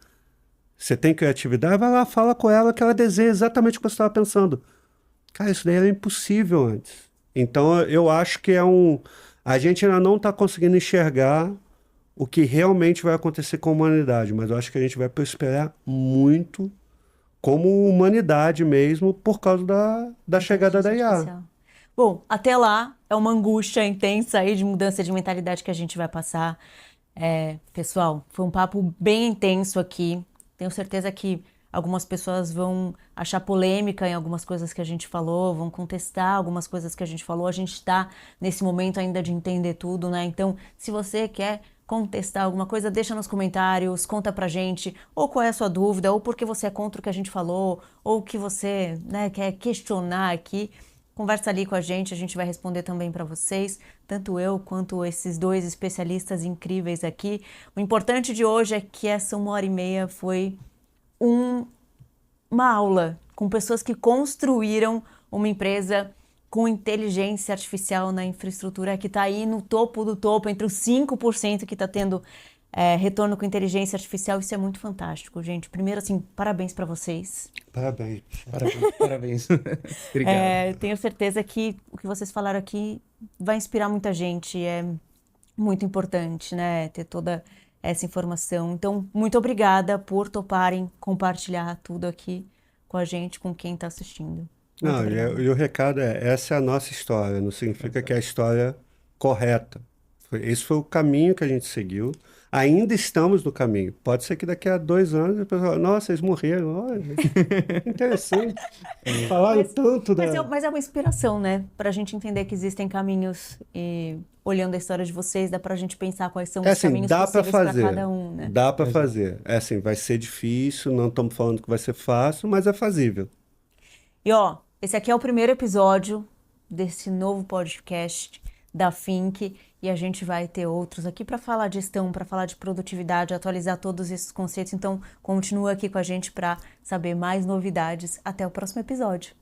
Você tem criatividade, vai lá, fala com ela que ela desenha exatamente o que você estava pensando. Cara, isso daí era impossível antes. Então, eu acho que a gente ainda não está conseguindo enxergar o que realmente vai acontecer com a humanidade, mas eu acho que a gente vai prosperar muito como humanidade mesmo por causa da chegada da Inteligência IA. artificial. Bom, até lá é uma angústia intensa aí de mudança de mentalidade que a gente vai passar. Pessoal, foi um papo bem intenso aqui. Tenho certeza que algumas pessoas vão achar polêmica em algumas coisas que a gente falou, vão contestar algumas coisas que a gente falou. A gente está nesse momento ainda de entender tudo, né? Então, se você quer contestar alguma coisa, deixa nos comentários, conta pra gente, ou qual é a sua dúvida, ou porque você é contra o que a gente falou, ou o que você, né, quer questionar aqui. Conversa ali com a gente vai responder também para vocês, tanto eu quanto esses dois especialistas incríveis aqui. O importante de hoje é que essa 1h30 foi uma aula com pessoas que construíram uma empresa com inteligência artificial na infraestrutura que está aí no topo do topo, entre os 5% que está tendo retorno com inteligência artificial. Isso é muito fantástico, gente. Primeiro, assim, parabéns para vocês. Parabéns. Parabéns. Obrigado. Tenho certeza que o que vocês falaram aqui vai inspirar muita gente. É muito importante, né, ter toda essa informação. Então, muito obrigada por toparem compartilhar tudo aqui com a gente, com quem está assistindo. Muito Não, obrigada. e o recado essa é a nossa história, não significa que é a história correta. Esse foi o caminho que a gente seguiu. Ainda estamos no caminho. Pode ser que daqui a 2 anos o pessoal, nossa, eles morreram. Olha, interessante. Falaram tanto da. Mas é uma inspiração, né? Para a gente entender que existem caminhos e olhando a história de vocês, dá para a gente pensar quais são os Assim, caminhos dá para possíveis para fazer. cada um, né? Dá para fazer. É assim, vai ser difícil, não estamos falando que vai ser fácil, mas é fazível. E ó, esse aqui é o primeiro episódio desse novo podcast da Fink e a gente vai ter outros aqui para falar de gestão, para falar de produtividade, atualizar todos esses conceitos. Então, continua aqui com a gente para saber mais novidades. Até o próximo episódio.